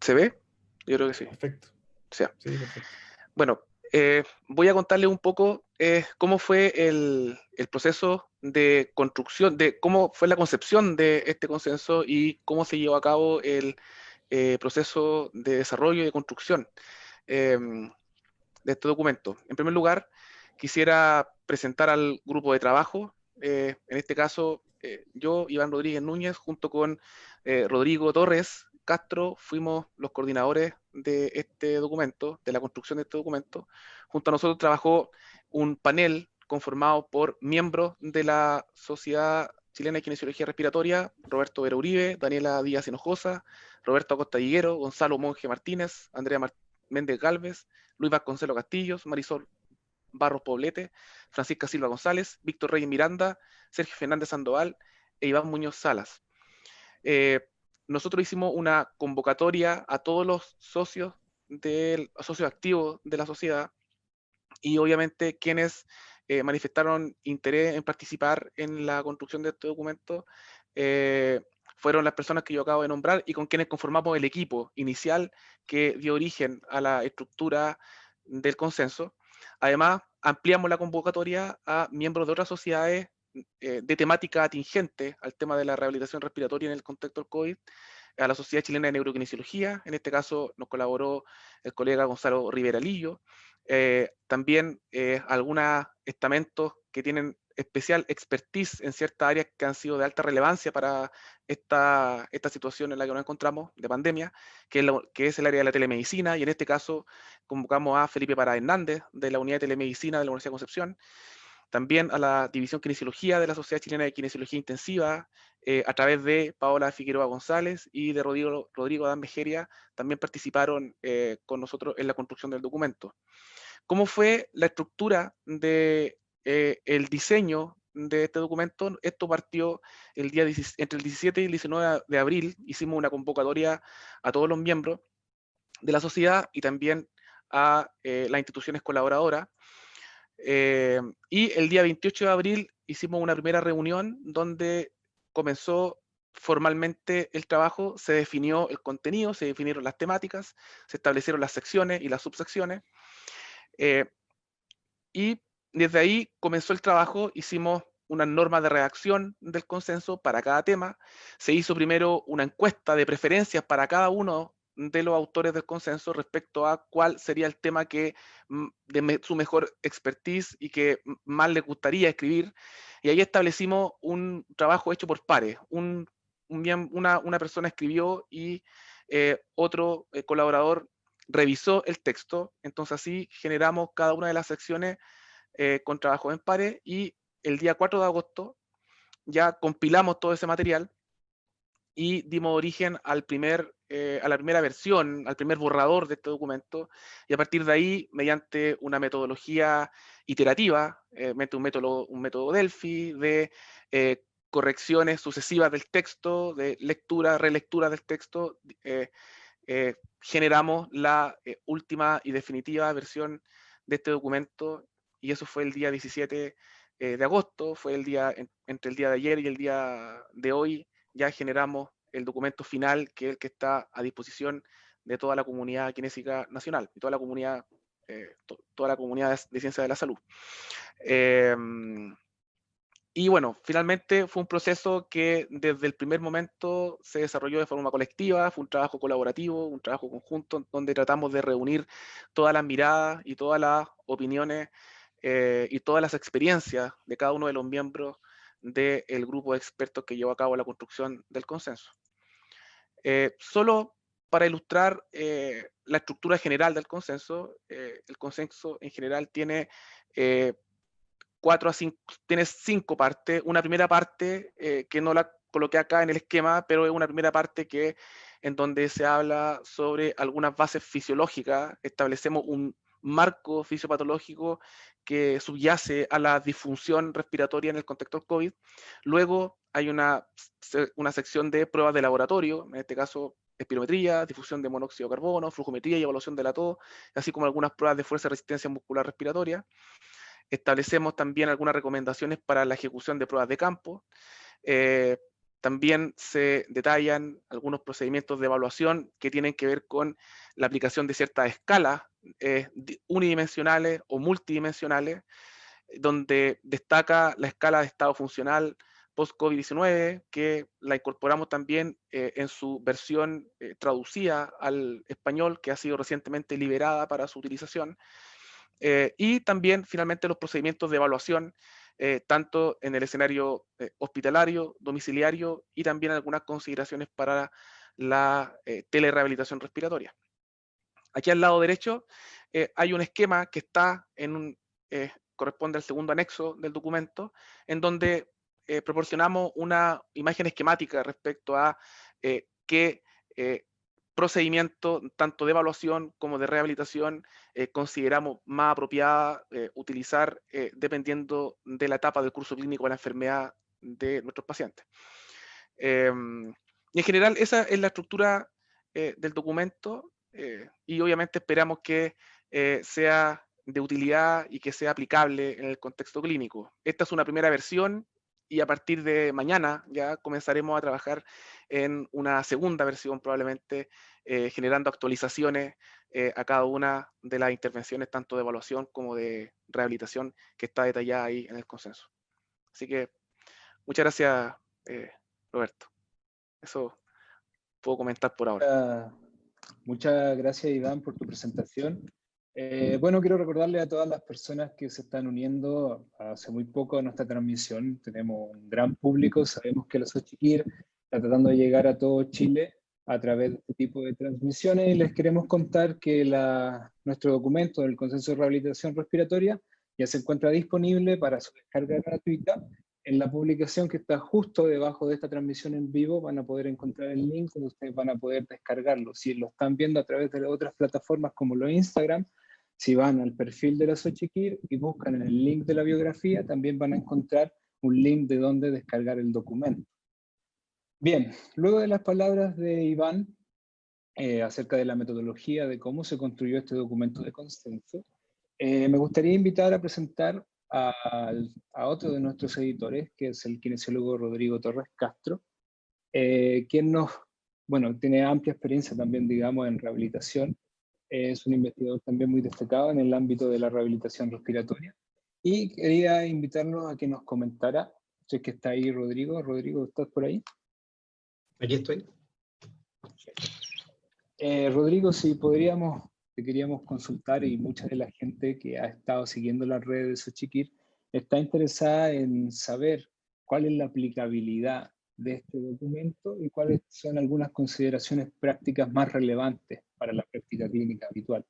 ¿Se ve? Yo creo que sí. Perfecto. O sea, Sí, perfecto. bueno, voy a contarles un poco cómo fue el proceso de construcción, de cómo fue la concepción de este consenso y cómo se llevó a cabo el proceso de desarrollo y de construcción de este documento. En primer lugar, quisiera presentar al grupo de trabajo. En este caso, yo, Iván Rodríguez Núñez, junto con Rodrigo Torres Castro, fuimos los coordinadores de este documento, de la construcción de este documento. Junto a nosotros trabajó un panel conformado por miembros de la Sociedad Chilena de Kinesiología Respiratoria: Roberto Vera Uribe, Daniela Díaz Hinojosa, Roberto Acosta Higuero, Gonzalo Monge Martínez, Andrea Méndez Galvez, Luis Vasconcelos Castillos, Marisol Barros Poblete, Francisca Silva González, Víctor Reyes Miranda, Sergio Fernández Sandoval e Iván Muñoz Salas. Eh, Nosotros hicimos una convocatoria a todos los socios activos de la sociedad y obviamente quienes manifestaron interés en participar en la construcción de este documento fueron las personas que yo acabo de nombrar y con quienes conformamos el equipo inicial que dio origen a la estructura del consenso. Además, ampliamos la convocatoria a miembros de otras sociedades de temática atingente al tema de la rehabilitación respiratoria en el contexto del COVID, a la Sociedad Chilena de Neurokinesiología. En este caso nos colaboró el colega Gonzalo Rivera Lillo. También algunos estamentos que tienen especial expertise en ciertas áreas que han sido de alta relevancia para esta situación en la que nos encontramos de pandemia, que es el área de la telemedicina, y en este caso convocamos a Felipe Pará Hernández de la Unidad de Telemedicina de la Universidad de Concepción, también a la División Kinesiología de la Sociedad Chilena de Kinesiología Intensiva, a través de Paola Figueroa González y de Rodrigo Adán Bejeria, también participaron con nosotros en la construcción del documento. ¿Cómo fue la estructura de el diseño de este documento? Esto partió entre el 17 y el 19 de abril. Hicimos una convocatoria a todos los miembros de la sociedad y también a las instituciones colaboradoras. Y el día 28 de abril hicimos una primera reunión donde comenzó formalmente el trabajo, se definió el contenido, se definieron las temáticas, se establecieron las secciones y las subsecciones. Eh, y desde ahí comenzó el trabajo, hicimos unas normas de redacción del consenso para cada tema. Se hizo primero una encuesta de preferencias para cada uno de los autores del consenso respecto a cuál sería el tema que de su mejor expertise y que más les gustaría escribir. Y ahí establecimos un trabajo hecho por pares. Una persona escribió y otro colaborador revisó el texto. Entonces así generamos cada una de las secciones con trabajos en pares, y el día 4 de agosto ya compilamos todo ese material y dimos origen a la primera versión, al primer borrador de este documento, y a partir de ahí, mediante una metodología iterativa, un método Delphi, de correcciones sucesivas del texto, de lectura, relectura del texto, generamos la última y definitiva versión de este documento, y eso fue el día 17 de agosto, fue entre el día de ayer y el día de hoy, ya generamos el documento final, que es el que está a disposición de toda la comunidad kinésica nacional y toda la comunidad de ciencia de la salud. Eh, y bueno, finalmente fue un proceso que desde el primer momento se desarrolló de forma colectiva, fue un trabajo colaborativo, un trabajo conjunto, donde tratamos de reunir todas las miradas y todas las opiniones y todas las experiencias de cada uno de los miembros del grupo de expertos que llevó a cabo la construcción del consenso. Solo para ilustrar la estructura general del consenso, el consenso en general tiene eh, 4 a 5, tienes 5 partes. Una primera parte que no la coloqué acá en el esquema, pero es una primera parte en donde se habla sobre algunas bases fisiológicas. Establecemos un marco fisiopatológico que subyace a la disfunción respiratoria en el contexto del COVID. Luego hay una sección de pruebas de laboratorio, en este caso espirometría, difusión de monóxido de carbono, flujometría y evaluación de la tos, así como algunas pruebas de fuerza y resistencia muscular respiratoria. Establecemos también algunas recomendaciones para la ejecución de pruebas de campo. También se detallan algunos procedimientos de evaluación que tienen que ver con la aplicación de ciertas escalas unidimensionales o multidimensionales, donde destaca la escala de estado funcional post-COVID-19, que la incorporamos también en su versión traducida al español, que ha sido recientemente liberada para su utilización. Y también, finalmente, los procedimientos de evaluación, tanto en el escenario hospitalario, domiciliario, y también algunas consideraciones para la telerehabilitación respiratoria. Aquí al lado derecho hay un esquema que está corresponde al segundo anexo del documento, en donde proporcionamos una imagen esquemática respecto a qué procedimiento, tanto de evaluación como de rehabilitación, consideramos más apropiada utilizar dependiendo de la etapa del curso clínico de la enfermedad de nuestros pacientes. Y en general esa es la estructura del documento, y obviamente esperamos que sea de utilidad y que sea aplicable en el contexto clínico. Esta es una primera versión y a partir de mañana ya comenzaremos a trabajar en una segunda versión, probablemente generando actualizaciones a cada una de las intervenciones, tanto de evaluación como de rehabilitación, que está detallada ahí en el consenso. Así que muchas gracias, Roberto. Eso puedo comentar por ahora. Muchas gracias, Iván, por tu presentación. Bueno, quiero recordarle a todas las personas que se están uniendo hace muy poco a nuestra transmisión. Tenemos un gran público, sabemos que la Xochitl está tratando de llegar a todo Chile a través de este tipo de transmisiones, y les queremos contar que nuestro documento del Consenso de Rehabilitación Respiratoria ya se encuentra disponible para su descarga gratuita. En la publicación que está justo debajo de esta transmisión en vivo van a poder encontrar el link donde ustedes van a poder descargarlo. Si lo están viendo a través de otras plataformas como lo Instagram, si van al perfil de la Xochitl y buscan en el link de la biografía, también van a encontrar un link de donde descargar el documento. Bien, luego de las palabras de Iván acerca de la metodología de cómo se construyó este documento de consenso, me gustaría invitar a presentar a otro de nuestros editores, que es el kinesiólogo Rodrigo Torres Castro, quien tiene amplia experiencia también, digamos, en rehabilitación. Es un investigador también muy destacado en el ámbito de la rehabilitación respiratoria. Y quería invitarlo a que nos comentara, si es que está ahí Rodrigo. Rodrigo, ¿estás por ahí? Aquí estoy. Rodrigo, si te queríamos consultar, y mucha de la gente que ha estado siguiendo las redes de Xochitl está interesada en saber cuál es la aplicabilidad de este documento y cuáles son algunas consideraciones prácticas más relevantes para la práctica clínica habitual.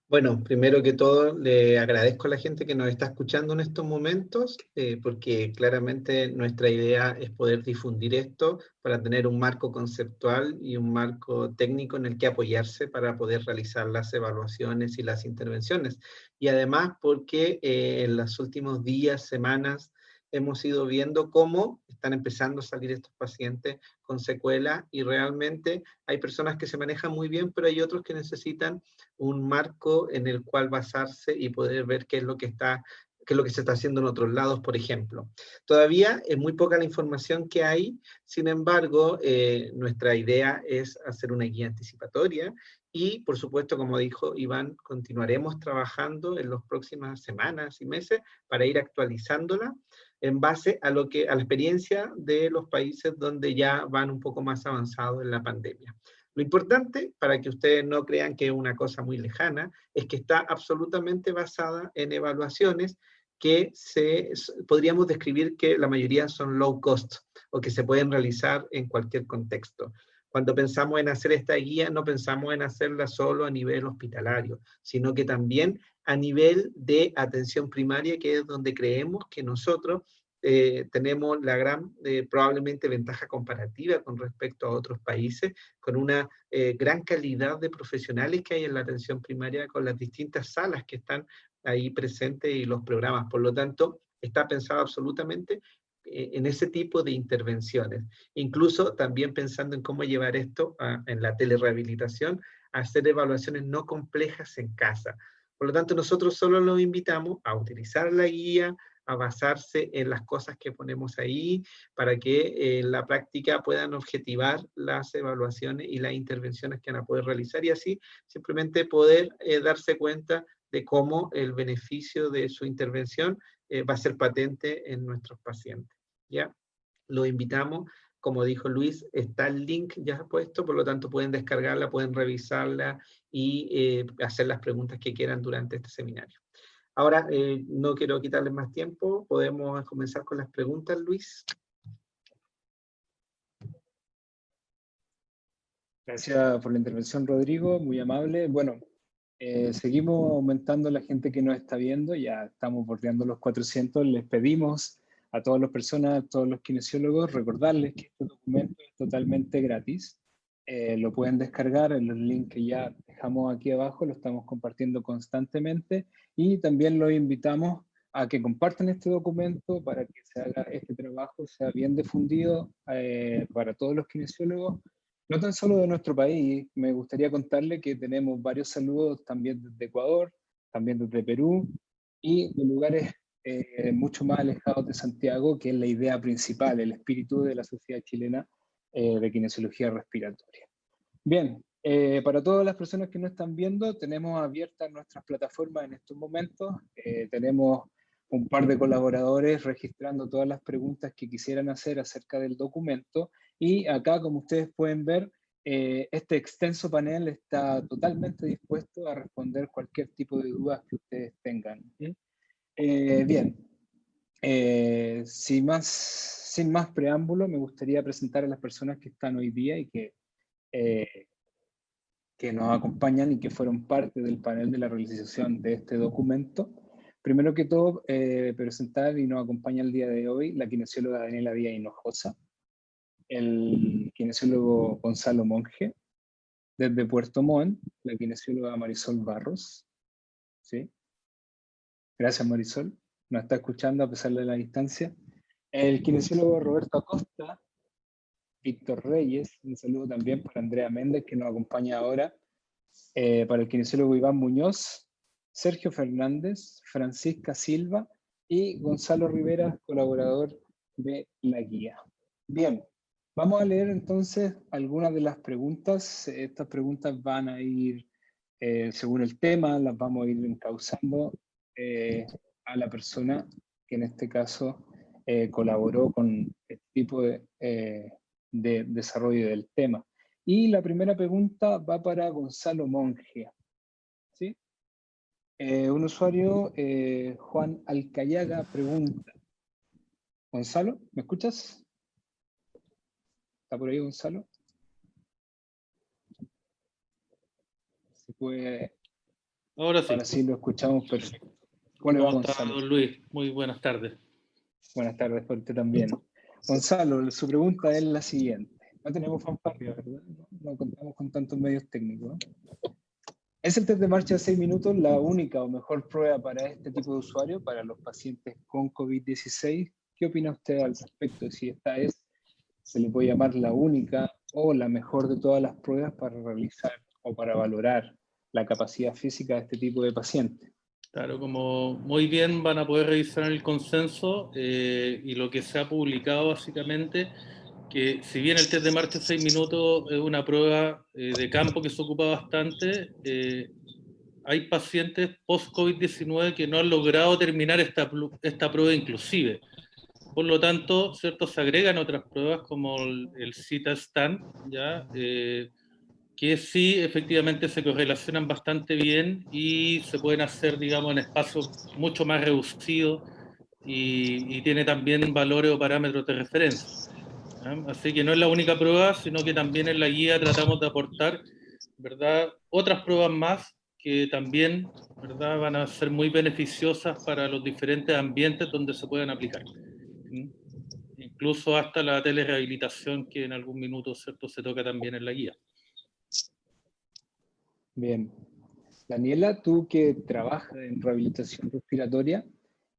Bueno, primero que todo, le agradezco a la gente que nos está escuchando en estos momentos, porque claramente nuestra idea es poder difundir esto para tener un marco conceptual y un marco técnico en el que apoyarse para poder realizar las evaluaciones y las intervenciones. Y además porque en los últimos días, semanas, hemos ido viendo cómo están empezando a salir estos pacientes con secuelas, y realmente hay personas que se manejan muy bien, pero hay otros que necesitan un marco en el cual basarse y poder ver qué es lo que se está haciendo en otros lados, por ejemplo. Todavía es muy poca la información que hay, sin embargo, nuestra idea es hacer una guía anticipatoria y, por supuesto, como dijo Iván, continuaremos trabajando en las próximas semanas y meses para ir actualizándola en base a la experiencia de los países donde ya van un poco más avanzados en la pandemia. Lo importante, para que ustedes no crean que es una cosa muy lejana, es que está absolutamente basada en evaluaciones que podríamos describir que la mayoría son low cost o que se pueden realizar en cualquier contexto. Cuando pensamos en hacer esta guía, no pensamos en hacerla solo a nivel hospitalario, sino que también a nivel de atención primaria, que es donde creemos que nosotros tenemos la gran, probablemente, ventaja comparativa con respecto a otros países, con una gran calidad de profesionales que hay en la atención primaria, con las distintas salas que están ahí presentes y los programas. Por lo tanto, está pensado absolutamente en ese tipo de intervenciones. Incluso también pensando en cómo llevar esto en la telerehabilitación, a hacer evaluaciones no complejas en casa. Por lo tanto, nosotros solo los invitamos a utilizar la guía, a basarse en las cosas que ponemos ahí, para que en la práctica puedan objetivar las evaluaciones y las intervenciones que van a poder realizar, y así simplemente poder darse cuenta de cómo el beneficio de su intervención va a ser patente en nuestros pacientes. ¿Ya? Los invitamos, como dijo Luis, está el link ya puesto, por lo tanto pueden descargarla, pueden revisarla y hacer las preguntas que quieran durante este seminario. Ahora, no quiero quitarles más tiempo, podemos comenzar con las preguntas, Luis. Gracias por la intervención, Rodrigo, muy amable. Bueno, seguimos aumentando la gente que nos está viendo, ya estamos bordeando los 400. Les pedimos a todas las personas, a todos los kinesiólogos, recordarles que este documento es totalmente gratis. Lo pueden descargar en los links que ya dejamos aquí abajo, lo estamos compartiendo constantemente, y también los invitamos a que compartan este documento para que se haga este trabajo, sea bien difundido para todos los kinesiólogos, no tan solo de nuestro país. Me gustaría contarle que tenemos varios saludos también desde Ecuador, también desde Perú, y de lugares mucho más alejados de Santiago, que es la idea principal, el espíritu de la Sociedad Chilena de Kinesiología Respiratoria. Bien, para todas las personas que no están viendo, tenemos abiertas nuestras plataformas en estos momentos. Tenemos un par de colaboradores registrando todas las preguntas que quisieran hacer acerca del documento, y acá, como ustedes pueden ver, este extenso panel está totalmente dispuesto a responder cualquier tipo de dudas que ustedes tengan. Bien, sin más preámbulo, me gustaría presentar a las personas que están hoy día y que nos acompañan y que fueron parte del panel de la realización de este documento. Primero que todo, presentar y nos acompaña el día de hoy la kinesióloga Daniela Díaz Hinojosa, el kinesiólogo Gonzalo Monge, desde Puerto Montt, la kinesióloga Marisol Barros. ¿Sí? Gracias, Marisol. Nos está escuchando a pesar de la distancia. El kinesiólogo Roberto Acosta, Víctor Reyes, un saludo también para Andrea Méndez, que nos acompaña ahora, para el kinesiólogo Iván Muñoz, Sergio Fernández, Francisca Silva y Gonzalo Rivera, colaborador de la guía. Bien, vamos a leer entonces algunas de las preguntas. Estas preguntas van a ir, según el tema, las vamos a ir encauzando a la persona que en este caso colaboró con este tipo de desarrollo del tema. Y la primera pregunta va para Gonzalo Monge. ¿Sí? Un usuario, Juan Alcayaga, pregunta. Gonzalo, ¿me escuchas? ¿Está por ahí Gonzalo? Se puede... Ahora sí. Ahora sí lo escuchamos perfecto. ¿Cómo le va, Gonzalo? Don Luis? Muy buenas tardes. Buenas tardes por usted también. Gonzalo, su pregunta es la siguiente. No tenemos fanfarria, ¿verdad? No contamos con tantos medios técnicos, ¿no? ¿Es el test de marcha de 6 minutos la única o mejor prueba para este tipo de usuario, para los pacientes con COVID-16? ¿Qué opina usted al respecto? Si esta es, se le puede llamar la única o la mejor de todas las pruebas para realizar o para valorar la capacidad física de este tipo de pacientes. Claro, como muy bien van a poder revisar el consenso y lo que se ha publicado básicamente, que si bien el test de marcha de 6 minutos es una prueba de campo que se ocupa bastante, hay pacientes post-COVID-19 que no han logrado terminar esta prueba inclusive. Por lo tanto, ¿cierto? Se agregan otras pruebas como el CITA-STAN, ¿ya? Que sí, efectivamente se correlacionan bastante bien y se pueden hacer, digamos, en espacios mucho más reducidos y tiene también valores o parámetros de referencia. ¿Ya? Así que no es la única prueba, sino que también en la guía tratamos de aportar, ¿verdad?, otras pruebas más que también, ¿verdad?, van a ser muy beneficiosas para los diferentes ambientes donde se pueden aplicar. ¿Mm? Incluso hasta la telerehabilitación, que en algún minuto, ¿cierto?, se toca también en la guía. Bien. Daniela, tú que trabajas en rehabilitación respiratoria,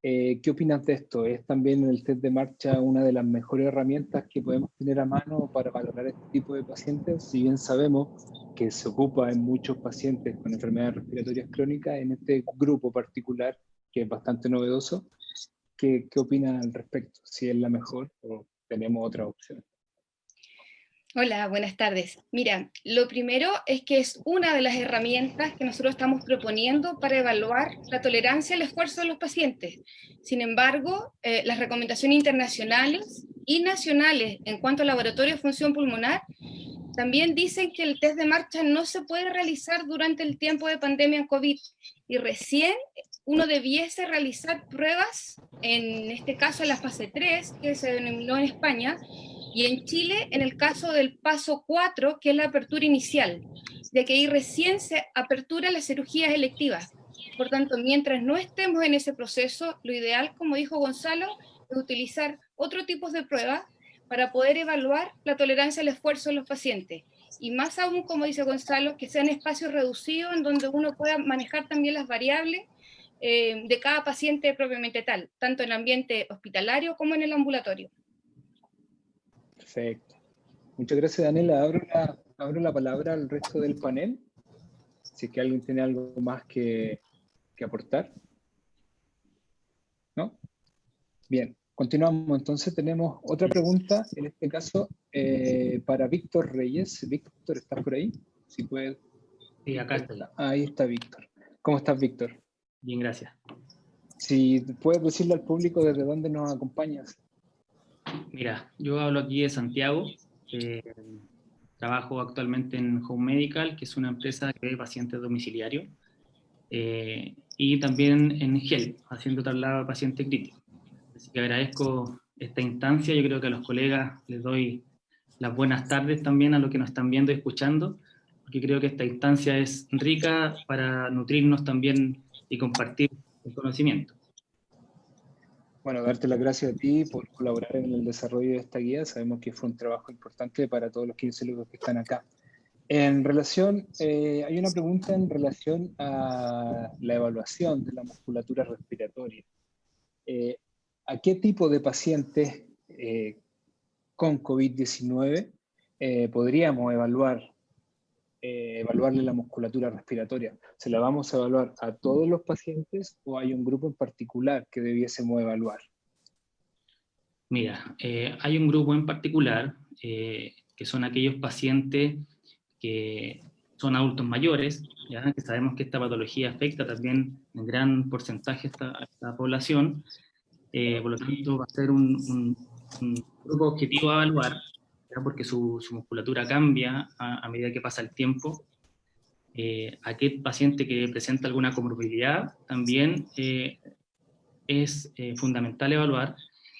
¿qué opinas de esto? ¿Es también el test de marcha una de las mejores herramientas que podemos tener a mano para valorar este tipo de pacientes? Si bien sabemos que se ocupa en muchos pacientes con enfermedades respiratorias crónicas, en este grupo particular, que es bastante novedoso, ¿Qué opina al respecto? ¿Si es la mejor o tenemos otra opción? Hola, buenas tardes. Mira, lo primero es que es una de las herramientas que nosotros estamos proponiendo para evaluar la tolerancia al esfuerzo de los pacientes. Sin embargo, las recomendaciones internacionales y nacionales en cuanto al laboratorio de función pulmonar también dicen que el test de marcha no se puede realizar durante el tiempo de pandemia COVID y recién uno debiese realizar pruebas, en este caso en la fase 3, que se denominó en España, y en Chile en el caso del paso 4, que es la apertura inicial, de que ahí recién se apertura las cirugías electivas. Por tanto, mientras no estemos en ese proceso, lo ideal, como dijo Gonzalo, es utilizar otro tipo de pruebas para poder evaluar la tolerancia al esfuerzo de los pacientes. Y más aún, como dice Gonzalo, que sean espacios reducidos en donde uno pueda manejar también las variables de cada paciente propiamente tal, tanto en ambiente hospitalario como en el ambulatorio. Perfecto. Muchas gracias, Daniela. Abro la palabra al resto del panel. Si es que alguien tiene algo más que aportar. ¿No? Bien, continuamos. Entonces tenemos otra pregunta, en este caso para Víctor Reyes. Víctor, ¿estás por ahí? Si puedes. Sí, acá estoy. Ahí está Víctor. ¿Cómo estás, Víctor? Bien, gracias. Si puedes decirle al público desde dónde nos acompañas. Mira, yo hablo aquí de Santiago. Trabajo actualmente en Home Medical, que es una empresa que ve pacientes domiciliarios. Y también en GEL, haciendo traslado de paciente crítico. Así que agradezco esta instancia. Yo creo que a los colegas les doy las buenas tardes también a los que nos están viendo y escuchando, porque creo que esta instancia es rica para nutrirnos también y compartir el conocimiento. Bueno, darte las gracias a ti por colaborar en el desarrollo de esta guía. Sabemos que fue un trabajo importante para todos los kinesiólogos que están acá. En relación, hay una pregunta en relación a la evaluación de la musculatura respiratoria. ¿A qué tipo de pacientes con COVID-19 podríamos evaluarle la musculatura respiratoria? ¿Se la vamos a evaluar a todos los pacientes o hay un grupo en particular que debiésemos evaluar? Mira, hay un grupo en particular que son aquellos pacientes que son adultos mayores, ¿ya? Que sabemos que esta patología afecta también en gran porcentaje a esta población. Por lo tanto, va a ser un grupo objetivo a evaluar, ¿ya? Porque su musculatura cambia a medida que pasa el tiempo. Aquel paciente que presenta alguna comorbilidad también es fundamental evaluar.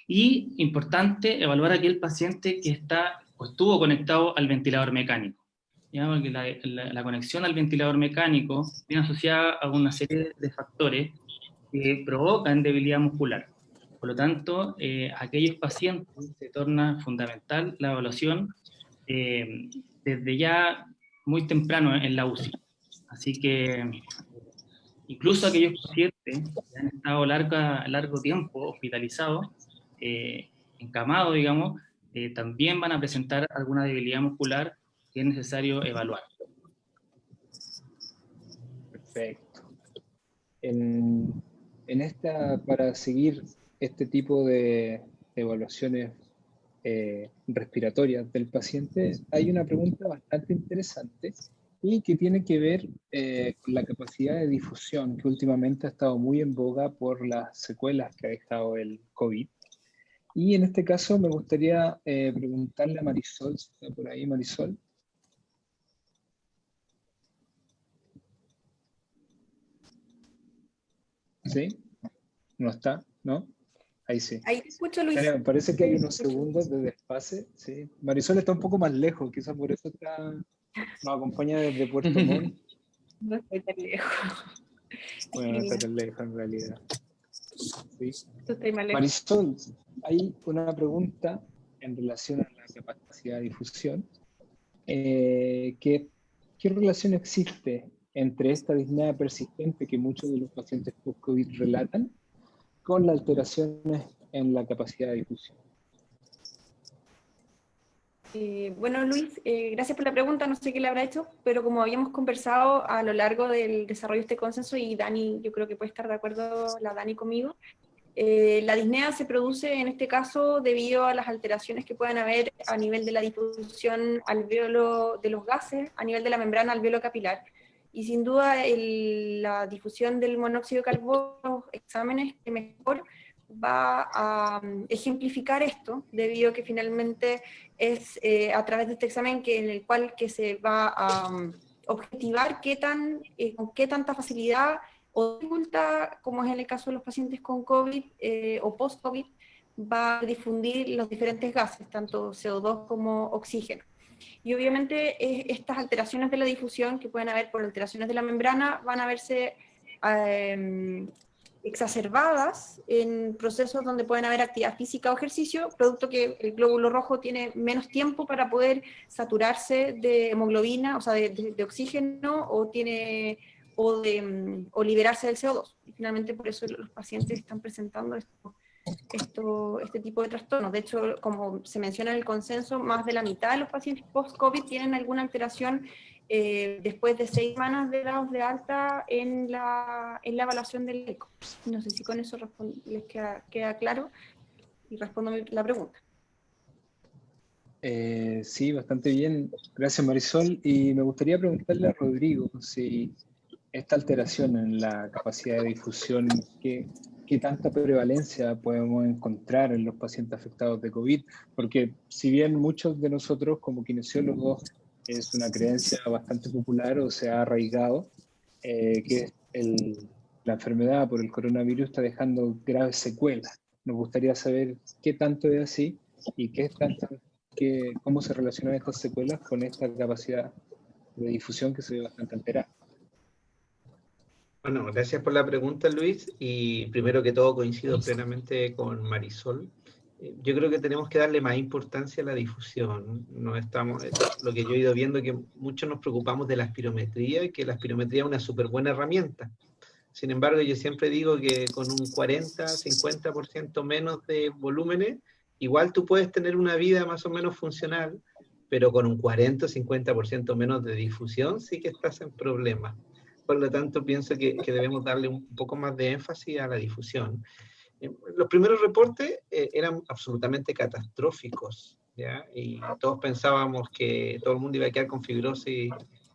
Y importante evaluar a aquel paciente que está o estuvo conectado al ventilador mecánico. ¿Ya? Porque la conexión al ventilador mecánico viene asociada a una serie de factores que provocan debilidad muscular. Por lo tanto, aquellos pacientes se torna fundamental la evaluación desde ya muy temprano en la UCI. Así que incluso aquellos pacientes que han estado largo tiempo hospitalizados, encamados, digamos, también van a presentar alguna debilidad muscular que es necesario evaluar. Perfecto. Para seguir este tipo de evaluaciones respiratorias del paciente, hay una pregunta bastante interesante y que tiene que ver con la capacidad de difusión, que últimamente ha estado muy en boga por las secuelas que ha dejado el COVID. Y en este caso me gustaría preguntarle a Marisol, si está por ahí, Marisol. ¿Sí? ¿No está? ¿No? Ahí sí. Ahí te escucho, Luis. Parece que hay unos segundos de desfase. ¿Sí? Marisol está un poco más lejos, quizás por eso nos acompaña desde Puerto Montt. No estoy tan lejos. Bueno, no está tan lejos en realidad. ¿Sí? Tú estás más lejos. Marisol, hay una pregunta en relación a la capacidad de difusión. ¿Qué relación existe entre esta disnea persistente que muchos de los pacientes post-COVID relatan con las alteraciones en la capacidad de difusión? Bueno, Luis, gracias por la pregunta, no sé qué le habrá hecho, pero como habíamos conversado a lo largo del desarrollo de este consenso, y Dani, yo creo que puede estar de acuerdo la Dani conmigo, La disnea se produce en este caso debido a las alteraciones que puedan haber a nivel de la difusión alveolo de los gases, a nivel de la membrana alveolo capilar. Y sin duda la difusión del monóxido de carbono, los exámenes que mejor va a ejemplificar esto, debido a que finalmente es a través de este examen en el cual se va a objetivar con qué tanta facilidad o dificultad, como es en el caso de los pacientes con COVID o post-COVID, va a difundir los diferentes gases, tanto CO2 como oxígeno. Y obviamente estas alteraciones de la difusión que pueden haber por alteraciones de la membrana van a verse exacerbadas en procesos donde pueden haber actividad física o ejercicio, producto que el glóbulo rojo tiene menos tiempo para poder saturarse de hemoglobina, o sea, de oxígeno, o liberarse del CO2. Y finalmente por eso los pacientes están presentando este tipo de trastornos. De hecho, como se menciona en el consenso, más de la mitad de los pacientes post-COVID tienen alguna alteración después de 6 semanas de dados de alta en la evaluación del ECO. No sé si con eso les queda claro y respondo la pregunta. Sí, bastante bien. Gracias, Marisol. Y me gustaría preguntarle a Rodrigo si esta alteración en la capacidad de difusión, ¿qué tanta prevalencia podemos encontrar en los pacientes afectados de COVID? Porque si bien muchos de nosotros como kinesiólogos es una creencia bastante popular o se ha arraigado, que la enfermedad por el coronavirus está dejando graves secuelas. Nos gustaría saber qué tanto es así y cómo se relacionan estas secuelas con esta capacidad de difusión que se ve bastante alterada. Bueno, gracias por la pregunta, Luis, y primero que todo coincido plenamente con Marisol. Yo creo que tenemos que darle más importancia a la difusión. Lo que yo he ido viendo es que muchos nos preocupamos de la espirometría, y que la espirometría es una súper buena herramienta. Sin embargo, yo siempre digo que con un 40-50% menos de volúmenes, igual tú puedes tener una vida más o menos funcional, pero con un 40-50% menos de difusión sí que estás en problemas. Por lo tanto, pienso que debemos darle un poco más de énfasis a la difusión. Los primeros reportes eran absolutamente catastróficos, ¿ya? Y todos pensábamos que todo el mundo iba a quedar con fibrosis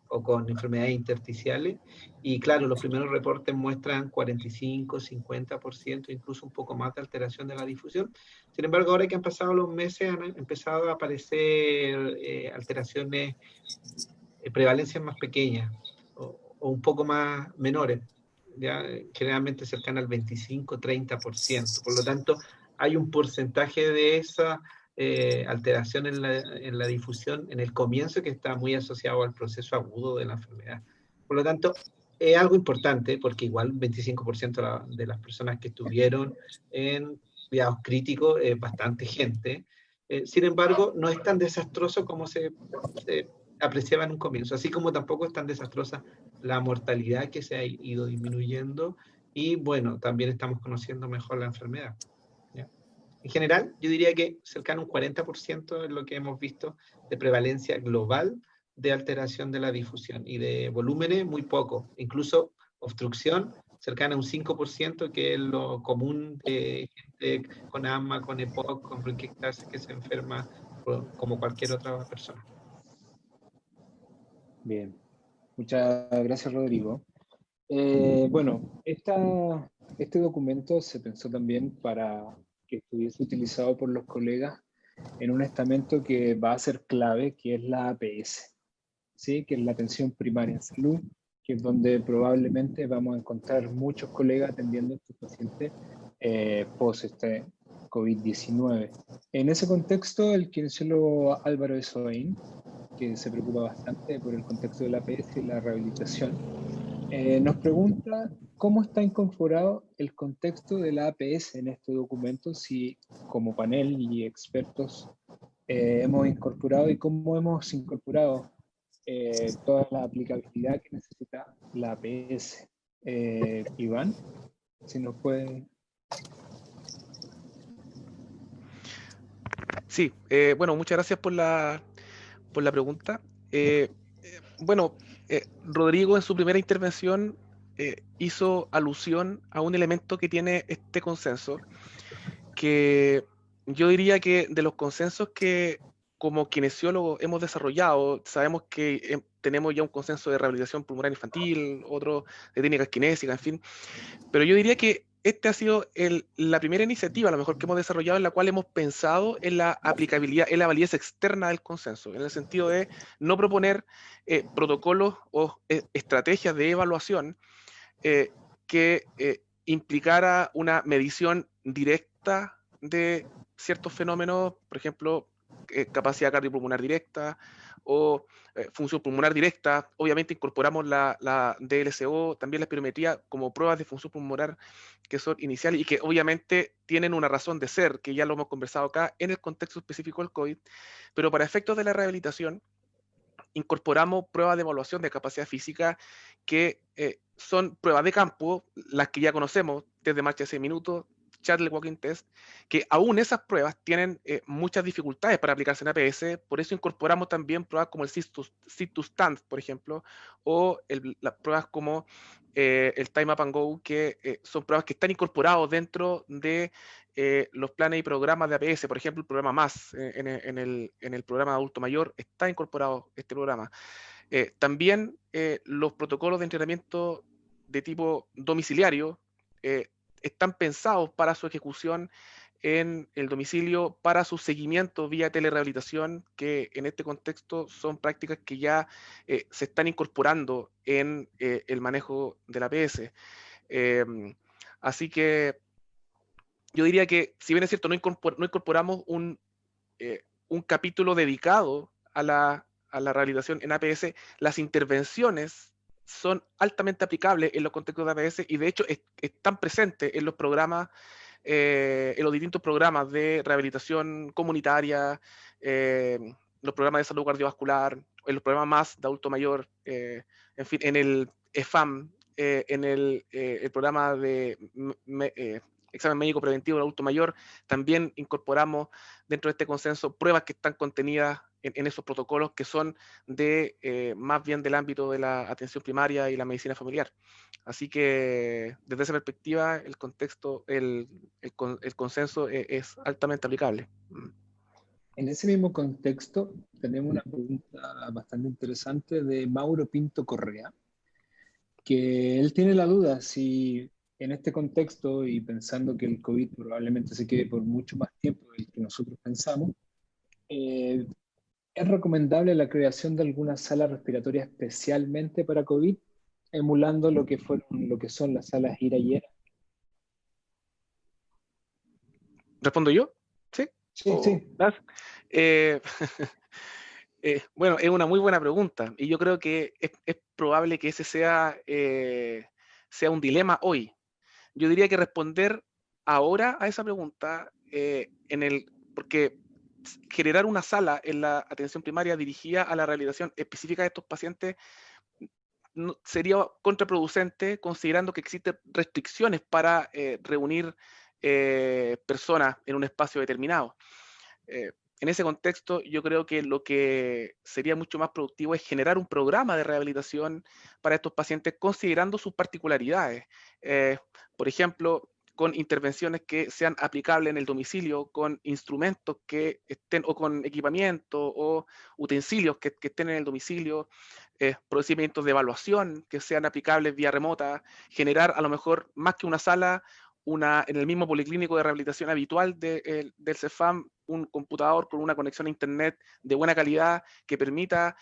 o con enfermedades intersticiales, y claro, los primeros reportes muestran 45, 50%, incluso un poco más de alteración de la difusión. Sin embargo, ahora que han pasado los meses, han empezado a aparecer alteraciones, prevalencias más pequeñas, o un poco más menores, ya generalmente cercana al 25-30%. Por lo tanto, hay un porcentaje de esa alteración en la difusión en el comienzo que está muy asociado al proceso agudo de la enfermedad. Por lo tanto, es algo importante porque igual un 25% de las personas que estuvieron en cuidados críticos es bastante gente. Sin embargo, no es tan desastroso como se apreciaba en un comienzo, así como tampoco es tan desastrosa la mortalidad que se ha ido disminuyendo, y bueno, también estamos conociendo mejor la enfermedad, ¿ya? En general, yo diría que cercano a un 40% es lo que hemos visto de prevalencia global de alteración de la difusión, y de volúmenes muy poco, incluso obstrucción cercana a un 5%, que es lo común de gente con asma, con EPOC, con bronquiectasis, que se enferma como cualquier otra persona. Bien, muchas gracias, Rodrigo. Bueno, este documento se pensó también para que estuviese utilizado por los colegas en un estamento que va a ser clave, que es la APS, ¿sí? Que es la atención primaria en salud, que es donde probablemente vamos a encontrar muchos colegas atendiendo a estos pacientes post este COVID-19. En ese contexto, el kinesiólogo Álvaro Esoin, que se preocupa bastante por el contexto de la APS y la rehabilitación, nos pregunta cómo está incorporado el contexto de la APS en este documento, si como panel y expertos hemos incorporado y cómo hemos incorporado toda la aplicabilidad que necesita la APS. Iván, si nos puede... Sí, bueno, muchas gracias por la pregunta. Bueno, Rodrigo en su primera intervención hizo alusión a un elemento que tiene este consenso, que yo diría que de los consensos que como kinesiólogos hemos desarrollado, sabemos que tenemos ya un consenso de rehabilitación pulmonar infantil, otro de técnicas kinésicas, en fin, pero yo diría que este ha sido la primera iniciativa, a lo mejor que hemos desarrollado, en la cual hemos pensado en la aplicabilidad, en la validez externa del consenso, en el sentido de no proponer protocolos o estrategias de evaluación que implicara una medición directa de ciertos fenómenos, por ejemplo, capacidad cardiopulmonar directa o función pulmonar directa. Obviamente incorporamos la DLCO, también la espirometría como pruebas de función pulmonar que son iniciales y que obviamente tienen una razón de ser, que ya lo hemos conversado acá en el contexto específico del COVID, pero para efectos de la rehabilitación incorporamos pruebas de evaluación de capacidad física que son pruebas de campo, las que ya conocemos, test de marcha de 6 minutos, Shuttle Walking Test, que aún esas pruebas tienen muchas dificultades para aplicarse en APS, por eso incorporamos también pruebas como el Sit to Stand, por ejemplo, o las pruebas como el Time Up and Go, que son pruebas que están incorporadas dentro de los planes y programas de APS. Por ejemplo, el programa MAS en el programa de adulto mayor está incorporado este programa. También los protocolos de entrenamiento de tipo domiciliario están pensados para su ejecución en el domicilio, para su seguimiento vía telerehabilitación, que en este contexto son prácticas que ya se están incorporando en el manejo de la APS. Así que yo diría que, si bien es cierto, no incorporamos un capítulo dedicado a la rehabilitación en APS, las intervenciones son altamente aplicables en los contextos de APS y de hecho están presentes en los programas, en los distintos programas de rehabilitación comunitaria, los programas de salud cardiovascular, en los programas más de adulto mayor, en fin, en el EFAM, en el programa de examen médico preventivo del adulto mayor, también incorporamos dentro de este consenso pruebas que están contenidas en esos protocolos que son de más bien del ámbito de la atención primaria y la medicina familiar. Así que desde esa perspectiva el contexto, el consenso es altamente aplicable. En ese mismo contexto tenemos una pregunta bastante interesante de Mauro Pinto Correa, que él tiene la duda si en este contexto y pensando que el COVID probablemente se quede por mucho más tiempo del que nosotros pensamos, ¿es recomendable la creación de alguna sala respiratoria especialmente para COVID, emulando lo que son las salas IRA y ERA? ¿Respondo yo? ¿Sí? Sí, sí. Bueno, es una muy buena pregunta y yo creo que es probable que ese sea un dilema hoy. Yo diría que responder ahora a esa pregunta, porque generar una sala en la atención primaria dirigida a la rehabilitación específica de estos pacientes sería contraproducente, considerando que existen restricciones para reunir personas en un espacio determinado. En ese contexto, yo creo que lo que sería mucho más productivo es generar un programa de rehabilitación para estos pacientes, considerando sus particularidades. Por ejemplo, con intervenciones que sean aplicables en el domicilio, con instrumentos que estén, o con equipamiento o utensilios que estén en el domicilio, procedimientos de evaluación que sean aplicables vía remota, generar a lo mejor más que una sala, en el mismo policlínico de rehabilitación habitual del CEFAM, un computador con una conexión a internet de buena calidad que permita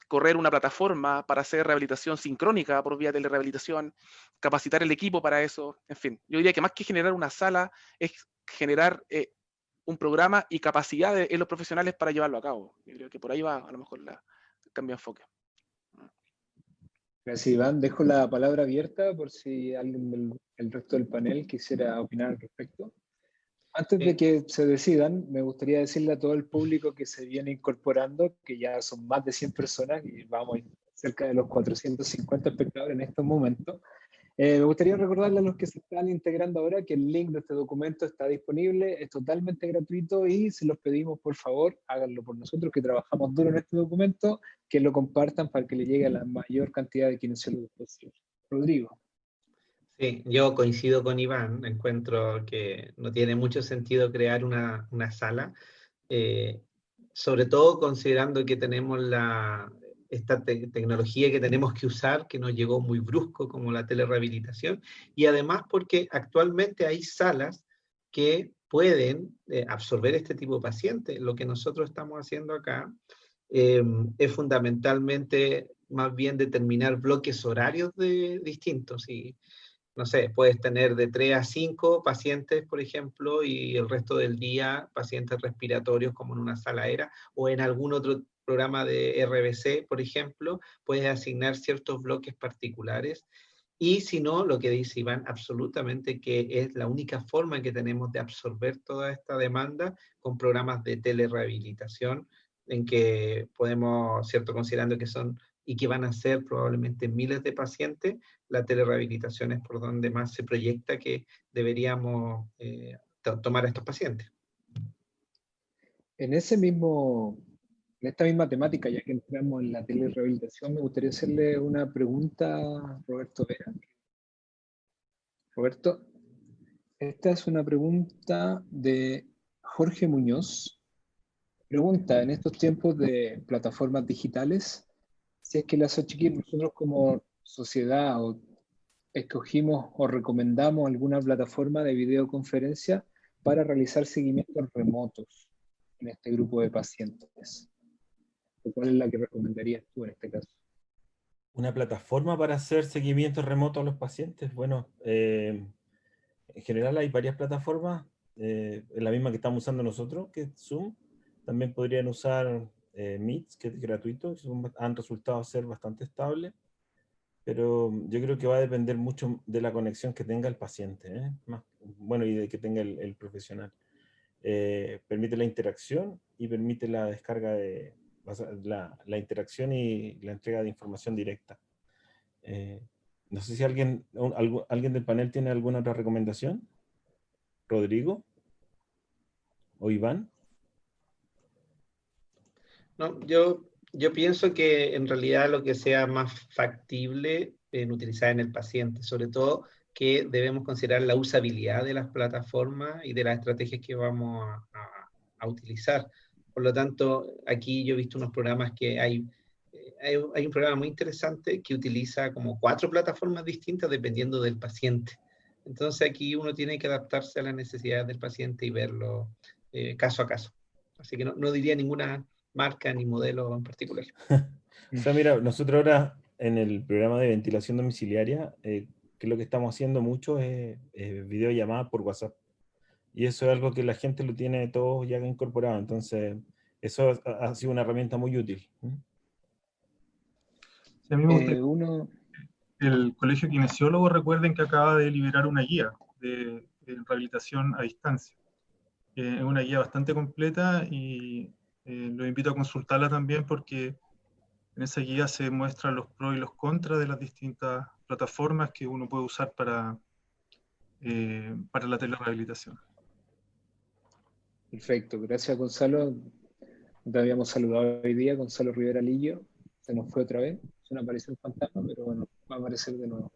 correr una plataforma para hacer rehabilitación sincrónica por vía de telerehabilitación, capacitar el equipo para eso, en fin. Yo diría que más que generar una sala, es generar un programa y capacidad en los profesionales para llevarlo a cabo. Yo creo que por ahí va a lo mejor el cambio de enfoque. Gracias, Iván. Dejo la palabra abierta por si alguien del resto del panel quisiera opinar al respecto. Antes de que se decidan, me gustaría decirle a todo el público que se viene incorporando, que ya son más de 100 personas y vamos cerca de los 450 espectadores en estos momentos. Me gustaría recordarle a los que se están integrando ahora que el link de este documento está disponible, es totalmente gratuito y se los pedimos, por favor, háganlo por nosotros que trabajamos duro en este documento, que lo compartan para que le llegue a la mayor cantidad de kinesiólogos posible. Rodrigo. Sí, yo coincido con Iván, encuentro que no tiene mucho sentido crear una sala, eh, sobre todo considerando que tenemos esta tecnología que tenemos que usar, que nos llegó muy brusco, como la telerehabilitación, y además porque actualmente hay salas que pueden absorber este tipo de pacientes. Lo que nosotros estamos haciendo acá es fundamentalmente más bien determinar bloques horarios distintos, y no sé, puedes tener de 3 a 5 pacientes, por ejemplo, y el resto del día pacientes respiratorios como en una sala ERA o en algún otro programa de RBC, por ejemplo, puedes asignar ciertos bloques particulares. Y si no, lo que dice Iván, absolutamente que es la única forma en que tenemos de absorber toda esta demanda con programas de telerehabilitación, en que podemos, ¿cierto? Considerando que son y que van a ser probablemente miles de pacientes, la telerehabilitación es por donde más se proyecta que deberíamos tomar a estos pacientes. En esta misma temática, ya que entramos en la telerehabilitación, me gustaría hacerle una pregunta a Roberto Vera. Roberto, esta es una pregunta de Jorge Muñoz. Pregunta, en estos tiempos de plataformas digitales, si es que las Xochitl, nosotros como sociedad escogimos o recomendamos alguna plataforma de videoconferencia para realizar seguimientos remotos en este grupo de pacientes. ¿Cuál es la que recomendarías tú en este caso? Una plataforma para hacer seguimiento remoto a los pacientes. Bueno, en general hay varias plataformas, la misma que estamos usando nosotros, que es Zoom. También podrían usar Meet, que es gratuito, han resultado ser bastante estables, pero yo creo que va a depender mucho de la conexión que tenga el paciente, bueno, y de que tenga el profesional. Permite la interacción y permite la descarga de la interacción y la entrega de información directa. No sé si alguien del panel tiene alguna otra recomendación. ¿Rodrigo? ¿O Iván? No, yo pienso que en realidad lo que sea más factible en utilizar en el paciente, sobre todo que debemos considerar la usabilidad de las plataformas y de las estrategias que vamos a utilizar. Por lo tanto, aquí yo he visto unos programas que hay un programa muy interesante que utiliza como 4 plataformas distintas dependiendo del paciente. Entonces aquí uno tiene que adaptarse a las necesidades del paciente y verlo caso a caso. Así que no diría ninguna marca ni modelo en particular. O sea, mira, nosotros ahora en el programa de ventilación domiciliaria, que lo que estamos haciendo mucho es videollamadas por WhatsApp. Y eso es algo que la gente lo tiene todo ya incorporado. Entonces, eso ha sido una herramienta muy útil. Sí, a mí me gustaría el Colegio Kinesiólogo, recuerden que acaba de liberar una guía de rehabilitación a distancia. Es una guía bastante completa y los invito a consultarla también porque en esa guía se muestran los pros y los contras de las distintas plataformas que uno puede usar para la telerehabilitación. Perfecto, gracias Gonzalo. No te habíamos saludado hoy día, Gonzalo Rivera Lillo. Se nos fue otra vez, es una aparición fantasma, pero bueno, va a aparecer de nuevo.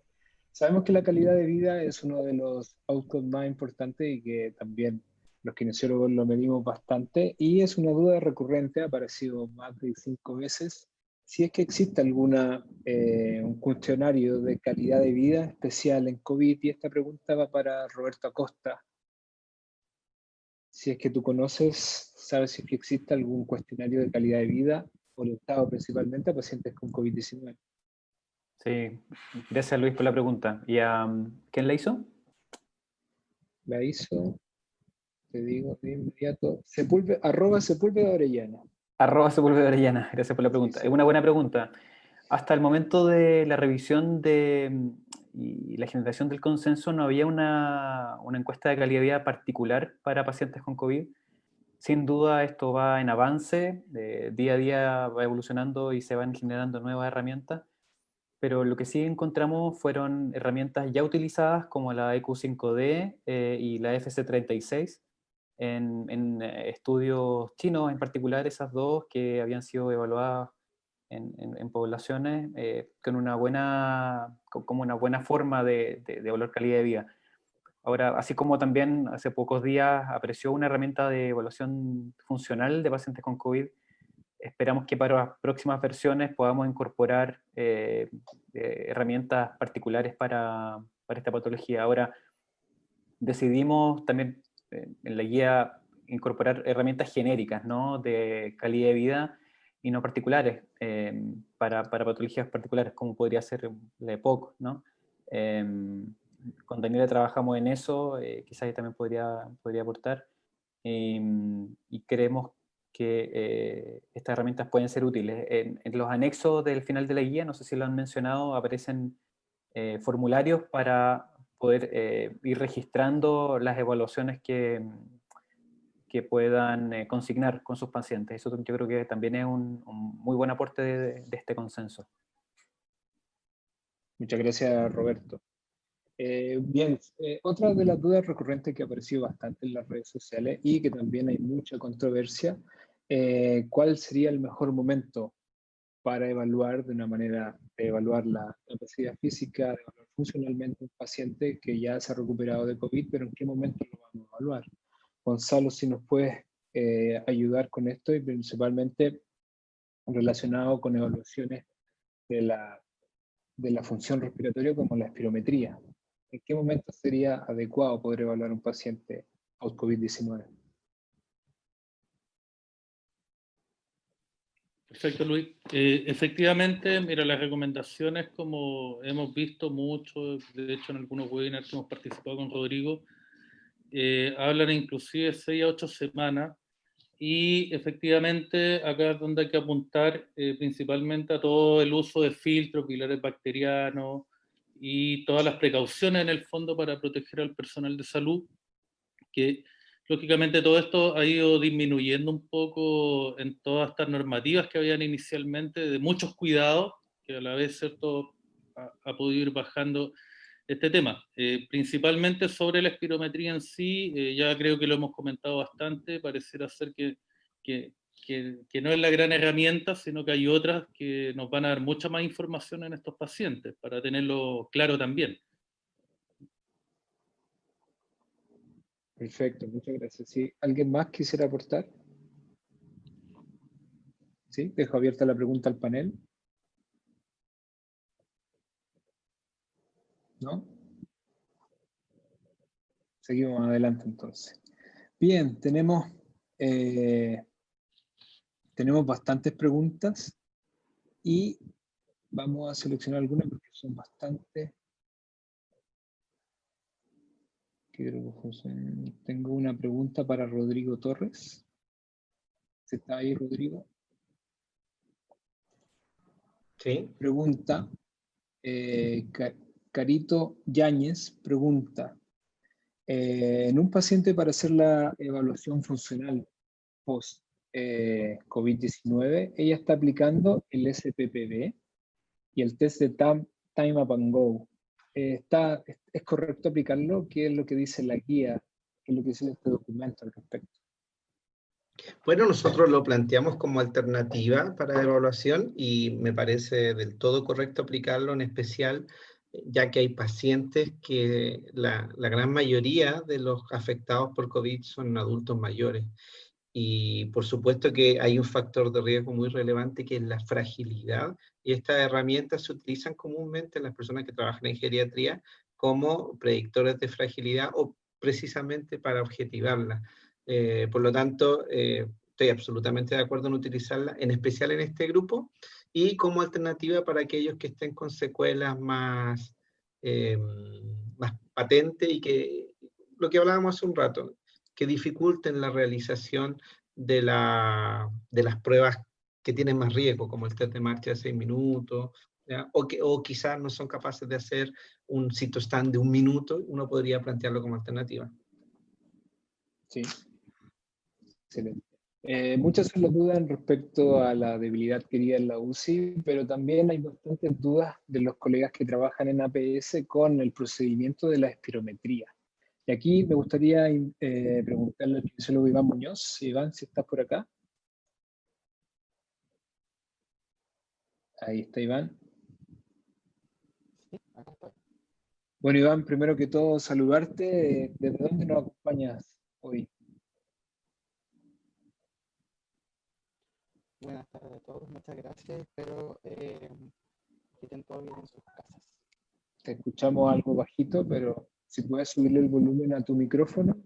Sabemos que la calidad de vida es uno de los outcomes más importantes y que también los kinesiólogos lo medimos bastante y es una duda recurrente, ha aparecido más de 5 veces. Si es que existe un cuestionario de calidad de vida especial en COVID, y esta pregunta va para Roberto Acosta. Si es que tú conoces, sabes si es que existe algún cuestionario de calidad de vida orientado principalmente a pacientes con COVID-19. Sí, gracias Luis por la pregunta. ¿Y quién la hizo? La hizo, te digo de inmediato, @Sepúlveda Orellana. @Sepúlveda Orellana, gracias por la pregunta. Sí. Es una buena pregunta. Hasta el momento de la revisión y la generación del consenso no había una encuesta de calidad de vida particular para pacientes con COVID. Sin duda esto va en avance, día a día va evolucionando y se van generando nuevas herramientas, pero lo que sí encontramos fueron herramientas ya utilizadas como la EQ5D y la FC36 en estudios chinos, en particular esas dos que habían sido evaluadas en poblaciones con como una buena forma de evaluar calidad de vida. Ahora, así como también hace pocos días apareció una herramienta de evaluación funcional de pacientes con COVID, esperamos que para las próximas versiones podamos incorporar herramientas particulares para esta patología. Ahora, decidimos también en la guía incorporar herramientas genéricas, ¿no?, de calidad de vida y no particulares, para patologías particulares, como podría ser la EPOC, ¿no? Con Daniela trabajamos en eso, quizás ella también podría aportar, y creemos que estas herramientas pueden ser útiles. En los anexos del final de la guía, no sé si lo han mencionado, aparecen formularios para poder ir registrando las evaluaciones que puedan consignar con sus pacientes. Eso yo creo que también es un muy buen aporte de este consenso. Muchas gracias, Roberto. Bien, otra de las dudas recurrentes que ha aparecido bastante en las redes sociales y que también hay mucha controversia, ¿cuál sería el mejor momento para evaluar de una manera, evaluar la capacidad física, de evaluar funcionalmente un paciente que ya se ha recuperado de COVID, pero en qué momento lo vamos a evaluar? Gonzalo, si nos puedes ayudar con esto, y principalmente relacionado con evaluaciones de la función respiratoria como la espirometría. ¿En qué momento sería adecuado poder evaluar un paciente post-COVID-19? Perfecto, Luis. Efectivamente, mira, las recomendaciones, como hemos visto mucho, de hecho en algunos webinars que hemos participado con Rodrigo, hablan inclusive de 6 a 8 semanas, y efectivamente acá es donde hay que apuntar principalmente a todo el uso de filtros, pilares bacterianos y todas las precauciones en el fondo para proteger al personal de salud, que lógicamente todo esto ha ido disminuyendo un poco en todas estas normativas que habían inicialmente, de muchos cuidados, que a la vez, ¿cierto?, ha podido ir bajando este tema. Principalmente sobre la espirometría en sí, ya creo que lo hemos comentado bastante, pareciera ser que no es la gran herramienta, sino que hay otras que nos van a dar mucha más información en estos pacientes, para tenerlo claro también. Perfecto, muchas gracias. ¿Sí? ¿Alguien más quisiera aportar? ¿Sí? Dejo abierta la pregunta al panel. ¿No? Seguimos adelante entonces. Bien, tenemos bastantes preguntas y vamos a seleccionar algunas porque son bastantes. Tengo una pregunta para Rodrigo Torres. ¿Está ahí, Rodrigo? Sí. Pregunta, Carito Yáñez pregunta, en un paciente para hacer la evaluación funcional post COVID-19, ella está aplicando el SPPB y el test de Time Up and Go. ¿Es correcto aplicarlo? ¿Qué es lo que dice la guía? ¿Qué es lo que dice este documento al respecto? Bueno, nosotros lo planteamos como alternativa para evaluación y me parece del todo correcto aplicarlo, en especial ya que hay pacientes que la gran mayoría de los afectados por COVID son adultos mayores. Y por supuesto que hay un factor de riesgo muy relevante que es la fragilidad, y estas herramientas se utilizan comúnmente en las personas que trabajan en geriatría como predictores de fragilidad o precisamente para objetivarla. Por lo tanto, estoy absolutamente de acuerdo en utilizarla, en especial en este grupo, y como alternativa para aquellos que estén con secuelas más patentes y que, lo que hablábamos hace un rato, que dificulten la realización de las pruebas que tienen más riesgo, como el test de marcha de 6 minutos, ¿ya? O quizás no son capaces de hacer un citoscan de 1 minuto, uno podría plantearlo como alternativa. Sí, excelente. Muchas son las dudas respecto a la debilidad querida en la UCI, pero también hay bastantes dudas de los colegas que trabajan en APS con el procedimiento de la espirometría. Y aquí me gustaría preguntarle al kinesiólogo Iván Muñoz. Iván, si estás por acá. Ahí está Iván. Sí, acá estoy. Bueno, Iván, primero que todo, saludarte. ¿Desde dónde nos acompañas hoy? Buenas tardes a todos, muchas gracias. Espero que estén todos bien en sus casas. Te escuchamos algo bajito, pero si puedes subirle el volumen a tu micrófono.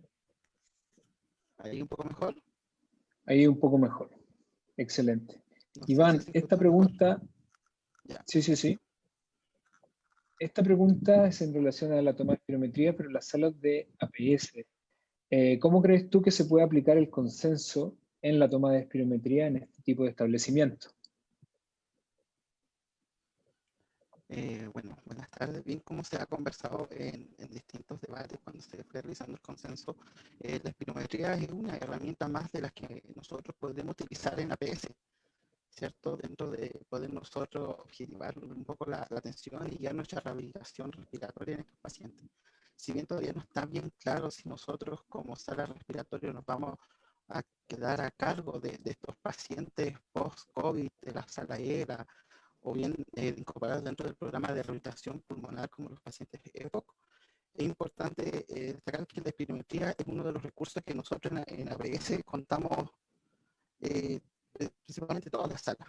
¿Ahí un poco mejor? Ahí un poco mejor. Excelente. No sé Iván, si se esta escucha pregunta... Ya. Sí. Esta pregunta es en relación a la toma de espirometría, pero en las salas de APS. ¿Cómo crees tú que se puede aplicar el consenso en la toma de espirometría en este tipo de establecimiento? Bueno, buenas tardes. Bien, como se ha conversado en distintos debates cuando se fue realizando el consenso, la espirometría es una herramienta más de las que nosotros podemos utilizar en APS, ¿cierto? Dentro de poder nosotros objetivar un poco la atención y guiar nuestra rehabilitación respiratoria en estos pacientes. Si bien todavía no está bien claro si nosotros como sala respiratoria nos vamos a quedar a cargo de estos pacientes post-COVID, de la sala ERA, o bien incorporados dentro del programa de rehabilitación pulmonar como los pacientes EPOC, es importante destacar que la espirometría es uno de los recursos que nosotros en APS contamos principalmente todas las salas.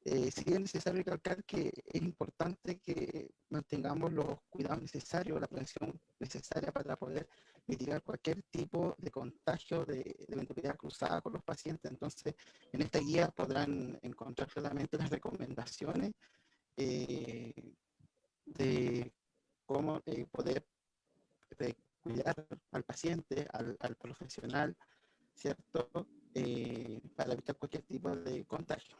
Sí es necesario recalcar que es importante que mantengamos los cuidados necesarios, la prevención necesaria para poder mitigar cualquier tipo de contagio de eventualidad cruzada con los pacientes. Entonces, en esta guía podrán encontrar claramente las recomendaciones de cómo poder cuidar al paciente, al profesional, ¿cierto? Para evitar cualquier tipo de contagio.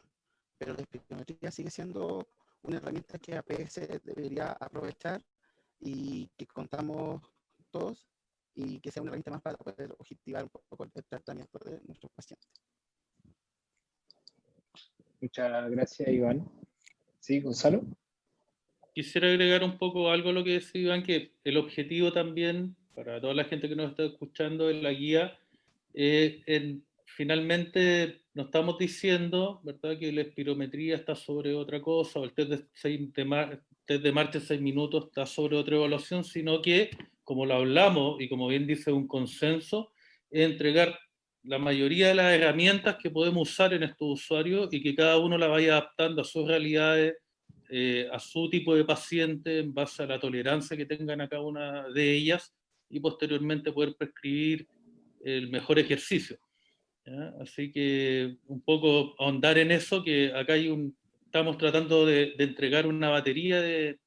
Pero la espirometría sigue siendo una herramienta que APS debería aprovechar y que contamos todos y que sea una herramienta más para poder objetivar un poco el tratamiento de nuestros pacientes. Muchas gracias, Iván. ¿Sí, Gonzalo? Quisiera agregar un poco algo a lo que decía Iván, que el objetivo también, para toda la gente que nos está escuchando en la guía, finalmente no estamos diciendo, ¿verdad?, que la espirometría está sobre otra cosa, o el test de marcha 6 minutos está sobre otra evaluación, sino que, como lo hablamos, y como bien dice un consenso, es entregar la mayoría de las herramientas que podemos usar en estos usuarios y que cada uno la vaya adaptando a sus realidades, a su tipo de paciente, en base a la tolerancia que tengan a cada una de ellas, y posteriormente poder prescribir el mejor ejercicio. ¿Ya? Así que un poco ahondar en eso, que acá estamos tratando de entregar una batería de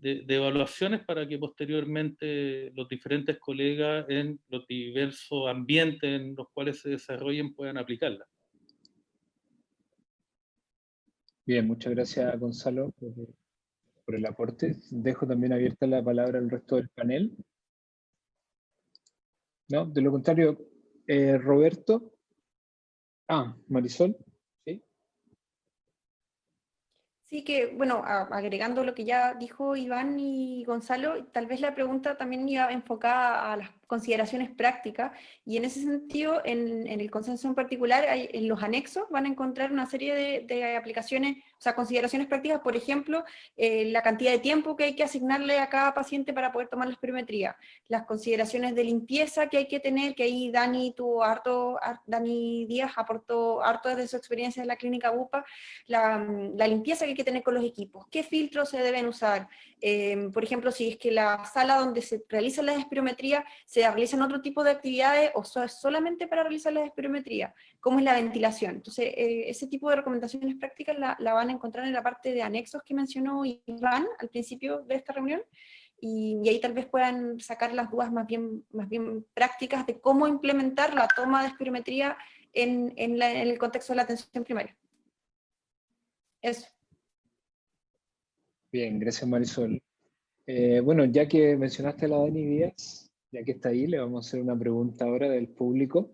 evaluaciones para que posteriormente los diferentes colegas en los diversos ambientes en los cuales se desarrollen puedan aplicarla. Bien, muchas gracias, Gonzalo, por el aporte. Dejo también abierta la palabra al resto del panel. No, de lo contrario, Roberto. Marisol. ¿Sí? Sí, que bueno, agregando lo que ya dijo Iván y Gonzalo, tal vez la pregunta también iba enfocada a las consideraciones prácticas, y en ese sentido, en el consenso en particular, en los anexos van a encontrar una serie de aplicaciones, o sea, consideraciones prácticas, por ejemplo, la cantidad de tiempo que hay que asignarle a cada paciente para poder tomar la espirometría, las consideraciones de limpieza que hay que tener, que ahí Dani Díaz aportó harto desde su experiencia en la clínica UPA, la limpieza que hay que tener con los equipos, qué filtros se deben usar, por ejemplo, si es que la sala donde se realiza la espirometría se realizan otro tipo de actividades o solamente para realizar la espirometría, cómo es la ventilación. Entonces, ese tipo de recomendaciones prácticas la van a encontrar en la parte de anexos que mencionó Iván al principio de esta reunión, y ahí tal vez puedan sacar las dudas más bien prácticas de cómo implementar la toma de espirometría en el contexto de la atención primaria. Eso. Bien, gracias, Marisol. Bueno, ya que mencionaste a la Dani Díaz, ya que está ahí, le vamos a hacer una pregunta ahora del público.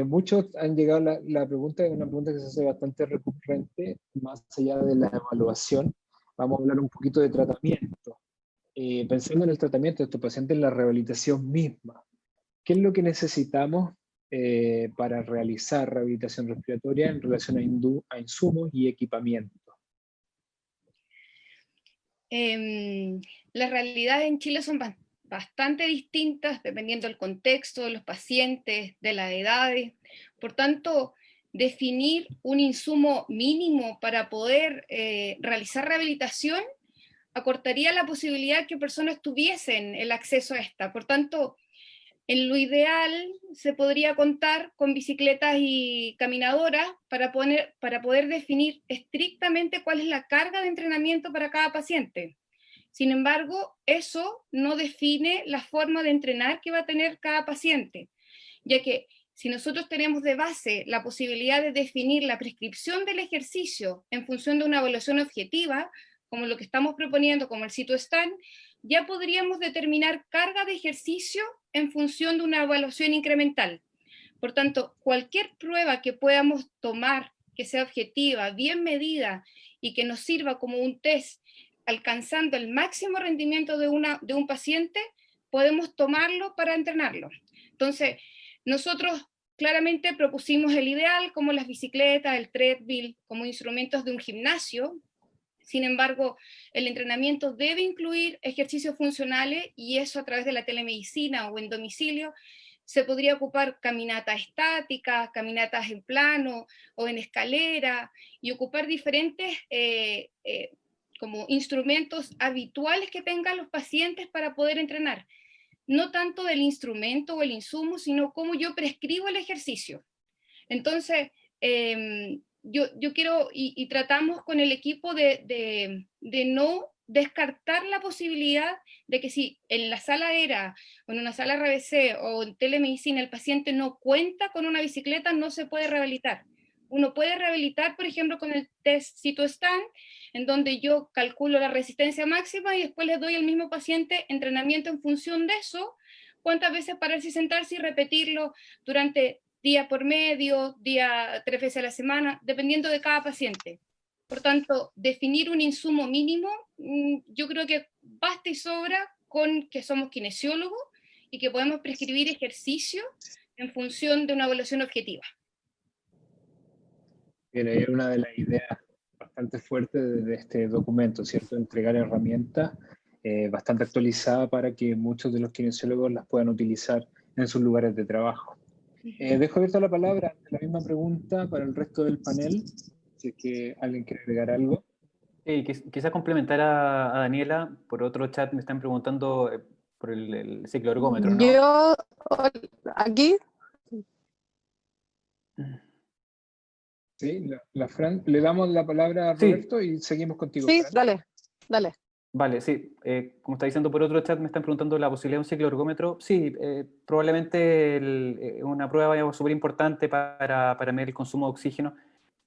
Muchos han llegado a la pregunta, es una pregunta que se hace bastante recurrente, más allá de la evaluación. Vamos a hablar un poquito de tratamiento. Pensando en el tratamiento de estos pacientes, en la rehabilitación misma, ¿qué es lo que necesitamos para realizar rehabilitación respiratoria en relación a insumos y equipamiento? Las realidades en Chile son bastante distintas dependiendo del contexto, de los pacientes, de las edades. Por tanto, definir un insumo mínimo para poder realizar rehabilitación acortaría la posibilidad que personas tuviesen el acceso a esta. Por tanto, en lo ideal se podría contar con bicicletas y caminadoras para poder definir estrictamente cuál es la carga de entrenamiento para cada paciente. Sin embargo, eso no define la forma de entrenar que va a tener cada paciente, ya que si nosotros tenemos de base la posibilidad de definir la prescripción del ejercicio en función de una evaluación objetiva, como lo que estamos proponiendo, como el CITO-STAN, ya podríamos determinar carga de ejercicio en función de una evaluación incremental. Por tanto, cualquier prueba que podamos tomar, que sea objetiva, bien medida, y que nos sirva como un test alcanzando el máximo rendimiento de un paciente, podemos tomarlo para entrenarlo. Entonces, nosotros claramente propusimos el ideal, como las bicicletas, el treadmill, como instrumentos de un gimnasio. Sin embargo, el entrenamiento debe incluir ejercicios funcionales, y eso a través de la telemedicina o en domicilio. Se podría ocupar caminatas estáticas, caminatas en plano o en escalera, y ocupar diferentes como instrumentos habituales que tengan los pacientes para poder entrenar. No tanto del instrumento o el insumo, sino cómo yo prescribo el ejercicio. Entonces, yo quiero, y tratamos con el equipo de no descartar la posibilidad de que si en la sala ERA, o en una sala RBC, o en telemedicina, el paciente no cuenta con una bicicleta, no se puede rehabilitar. Uno puede rehabilitar, por ejemplo, con el test CITO-STAN, en donde yo calculo la resistencia máxima y después le doy al mismo paciente entrenamiento en función de eso, cuántas veces pararse y sentarse y repetirlo durante día por medio, 3 veces a la semana, dependiendo de cada paciente. Por tanto, definir un insumo mínimo, yo creo que basta y sobra con que somos kinesiólogos y que podemos prescribir ejercicio en función de una evaluación objetiva. Bien, es una de las ideas bastante fuertes de este documento, ¿cierto? Entregar herramientas bastante actualizadas para que muchos de los kinesiólogos las puedan utilizar en sus lugares de trabajo. Dejo abierta la palabra, la misma pregunta para el resto del panel, si es que alguien quiere agregar algo. Quizás complementar a Daniela, por otro chat me están preguntando por el cicloergómetro, ¿no? Yo, aquí. Sí, Fran, le damos la palabra a Roberto y seguimos contigo. Sí, Fran. dale. Vale, sí. Como está diciendo por otro chat, me están preguntando la posibilidad de un cicloergómetro. Sí, probablemente una prueba súper importante para medir el consumo de oxígeno,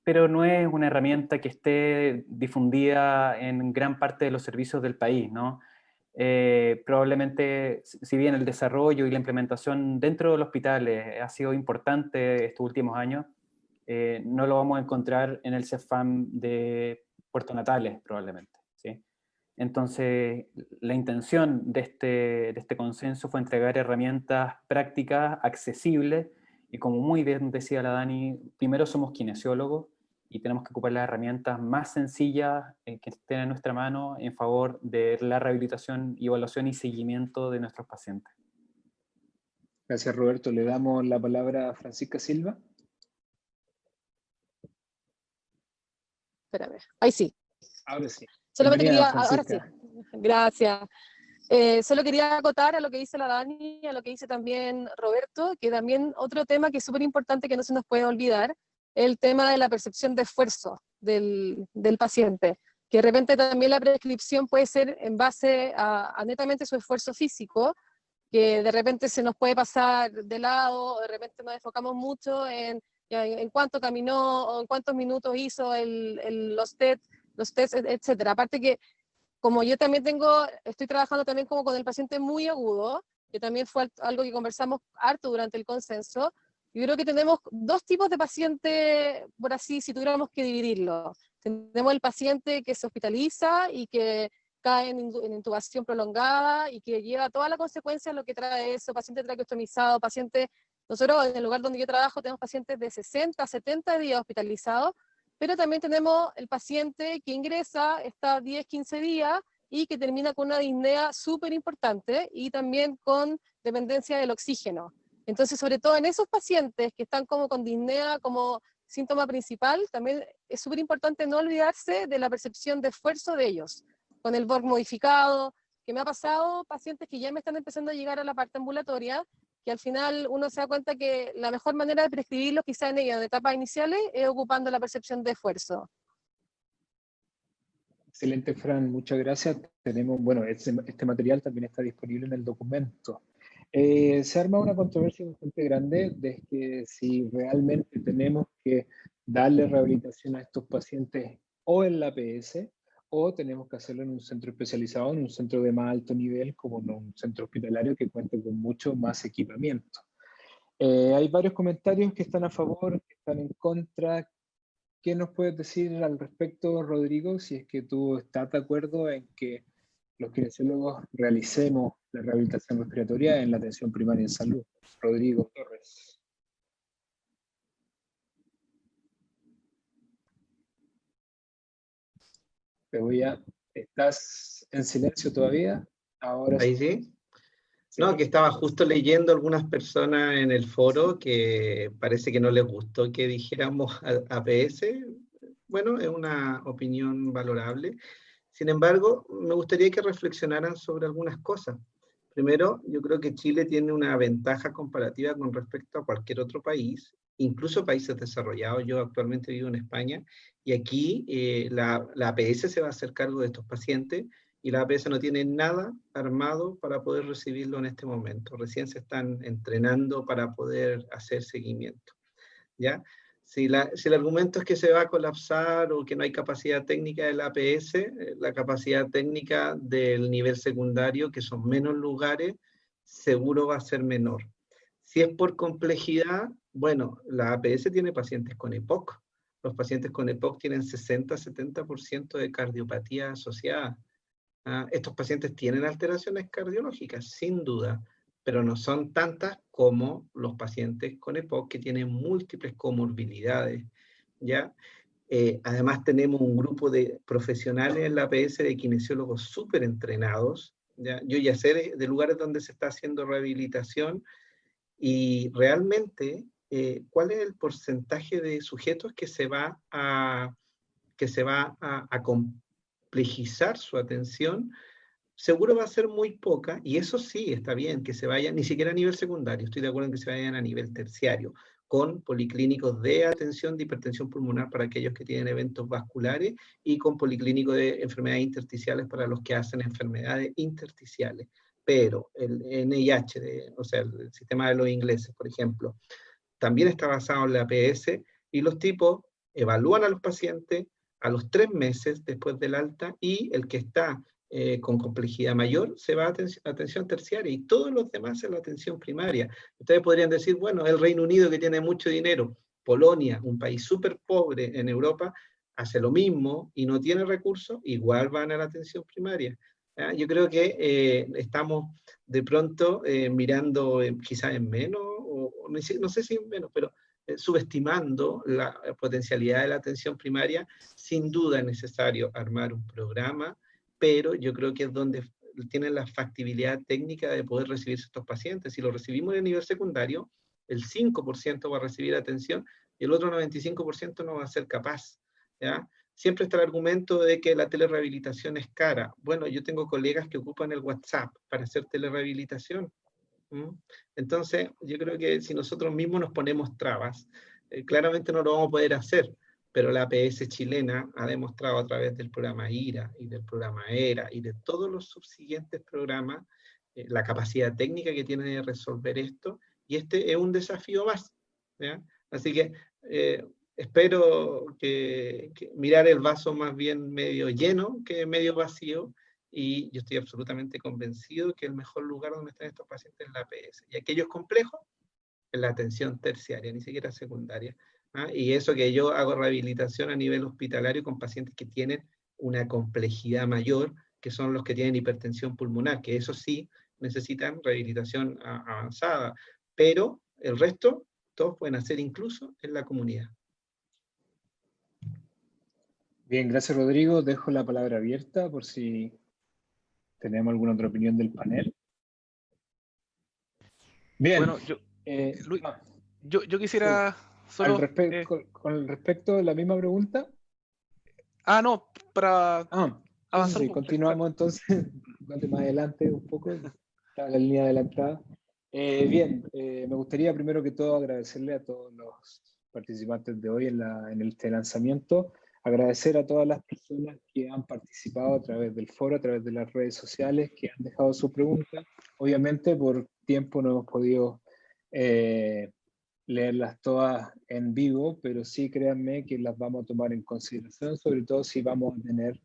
pero no es una herramienta que esté difundida en gran parte de los servicios del país, ¿no? Probablemente, si bien el desarrollo y la implementación dentro de los hospitales ha sido importante estos últimos años, no lo vamos a encontrar en el CEFAM de Puerto Natales, probablemente, ¿sí? Entonces, la intención de este consenso fue entregar herramientas prácticas, accesibles, y como muy bien decía la Dani, primero somos kinesiólogos y tenemos que ocupar las herramientas más sencillas que estén en nuestra mano en favor de la rehabilitación, evaluación y seguimiento de nuestros pacientes. Gracias, Roberto. Le damos la palabra a Francisca Silva. Espérame, ahí sí. Ahora sí. Solamente Bienvenida, quería, ahora sí, gracias. Solo quería acotar a lo que dice la Dani, a lo que dice también Roberto, que también otro tema que es súper importante que no se nos puede olvidar, el tema de la percepción de esfuerzo del paciente, que de repente también la prescripción puede ser en base a netamente su esfuerzo físico, que de repente se nos puede pasar de lado, de repente nos enfocamos mucho en cuánto caminó, o en cuántos minutos hizo los tests, etcétera. Aparte que, como yo también estoy trabajando también como con el paciente muy agudo, que también fue algo que conversamos harto durante el consenso, yo creo que tenemos dos tipos de paciente, por así, si tuviéramos que dividirlo. Tenemos el paciente que se hospitaliza y que cae en intubación prolongada y que lleva toda la consecuencia de lo que trae eso, paciente traqueostomizado, paciente Nosotros en el lugar donde yo trabajo tenemos pacientes de 60 a 70 días hospitalizados, pero también tenemos el paciente que ingresa, está 10, 15 días y que termina con una disnea súper importante y también con dependencia del oxígeno. Entonces, sobre todo en esos pacientes que están como con disnea como síntoma principal, también es súper importante no olvidarse de la percepción de esfuerzo de ellos, con el BORG modificado, que me ha pasado pacientes que ya me están empezando a llegar a la parte ambulatoria, que al final uno se da cuenta que la mejor manera de prescribirlo quizá en ellos de etapas iniciales es ocupando la percepción de esfuerzo. Excelente, Fran, muchas gracias. Tenemos, bueno, este material también está disponible en el documento. Se arma una controversia bastante grande de que si realmente tenemos que darle rehabilitación a estos pacientes o en la APS o tenemos que hacerlo en un centro especializado, en un centro de más alto nivel, como en un centro hospitalario que cuente con mucho más equipamiento. Hay varios comentarios que están a favor, que están en contra. ¿Qué nos puedes decir al respecto, Rodrigo, si es que tú estás de acuerdo en que los kinesiólogos realicemos la rehabilitación respiratoria en la atención primaria en salud? Rodrigo Torres. ¿Estás en silencio todavía? Ahora ¿Ahí sí? No, que estaba justo leyendo algunas personas en el foro que parece que no les gustó que dijéramos APS. Bueno, es una opinión valorable. Sin embargo, me gustaría que reflexionaran sobre algunas cosas. Primero, yo creo que Chile tiene una ventaja comparativa con respecto a cualquier otro país, incluso países desarrollados. Yo actualmente vivo en España y aquí la APS se va a hacer cargo de estos pacientes y la APS no tiene nada armado para poder recibirlo en este momento. Recién se están entrenando para poder hacer seguimiento, ¿ya? Si el argumento es que se va a colapsar o que no hay capacidad técnica de la APS, la capacidad técnica del nivel secundario, que son menos lugares, seguro va a ser menor. Si es por complejidad, bueno, la APS tiene pacientes con EPOC. Los pacientes con EPOC tienen 60-70% de cardiopatía asociada. Estos pacientes tienen alteraciones cardiológicas, sin duda, pero no son tantas como los pacientes con EPOC que tienen múltiples comorbilidades, ¿ya? Además tenemos un grupo de profesionales en la APS de kinesiólogos súper entrenados, ¿ya? Yo ya sé de lugares donde se está haciendo rehabilitación y realmente, ¿cuál es el porcentaje de sujetos que se va a complejizar su atención? Seguro va a ser muy poca, y eso sí, está bien, que se vayan, ni siquiera a nivel secundario, estoy de acuerdo en que se vayan a nivel terciario, con policlínicos de atención de hipertensión pulmonar para aquellos que tienen eventos vasculares, y con policlínicos de enfermedades intersticiales para los que hacen enfermedades intersticiales. Pero el NIH, o sea, el sistema de los ingleses, por ejemplo, también está basado en la APS, y los tipos evalúan a los pacientes a los 3 meses después del alta, y el que está con complejidad mayor se va a atención terciaria y todos los demás en la atención primaria. Ustedes podrían decir, bueno, el Reino Unido que tiene mucho dinero, Polonia, un país súper pobre en Europa, hace lo mismo y no tiene recursos, igual van a la atención primaria. Yo creo que estamos de pronto mirando quizás en menos, o no sé si en menos, pero subestimando la potencialidad de la atención primaria. Sin duda es necesario armar un programa, pero yo creo que es donde tienen la factibilidad técnica de poder recibir estos pacientes. Si lo recibimos en el nivel secundario, el 5% va a recibir atención y el otro 95% no va a ser capaz, ¿ya? Siempre está el argumento de que la telerehabilitación es cara. Bueno, yo tengo colegas que ocupan el WhatsApp para hacer telerehabilitación. Entonces, yo creo que si nosotros mismos nos ponemos trabas, claramente no lo vamos a poder hacer. Pero la APS chilena ha demostrado a través del programa IRA y del programa ERA y de todos los subsiguientes programas la capacidad técnica que tiene de resolver esto, y este es un desafío más, ¿ya? Así que espero que mirar el vaso más bien medio lleno que medio vacío, y yo estoy absolutamente convencido que el mejor lugar donde están estos pacientes es la APS, y aquellos complejos en la atención terciaria, ni siquiera secundaria. Y eso que yo hago rehabilitación a nivel hospitalario con pacientes que tienen una complejidad mayor, que son los que tienen hipertensión pulmonar, que eso sí necesitan rehabilitación avanzada, pero El resto, todos pueden hacer incluso en la comunidad. Bien, gracias Rodrigo. Dejo la palabra abierta por si tenemos alguna otra opinión del panel. Bien. Bueno, Luis, yo quisiera solo... con respecto a la misma pregunta. No, para avanzar sí, continuamos entonces, más adelante un poco, está la línea adelantada. Bien, me gustaría primero que todo agradecerle a todos los participantes de hoy en este lanzamiento, agradecer a todas las personas que han participado a través del foro, a través de las redes sociales, que han dejado sus preguntas. Obviamente por tiempo no hemos podido leerlas todas en vivo, pero sí créanme que las vamos a tomar en consideración, sobre todo si vamos a tener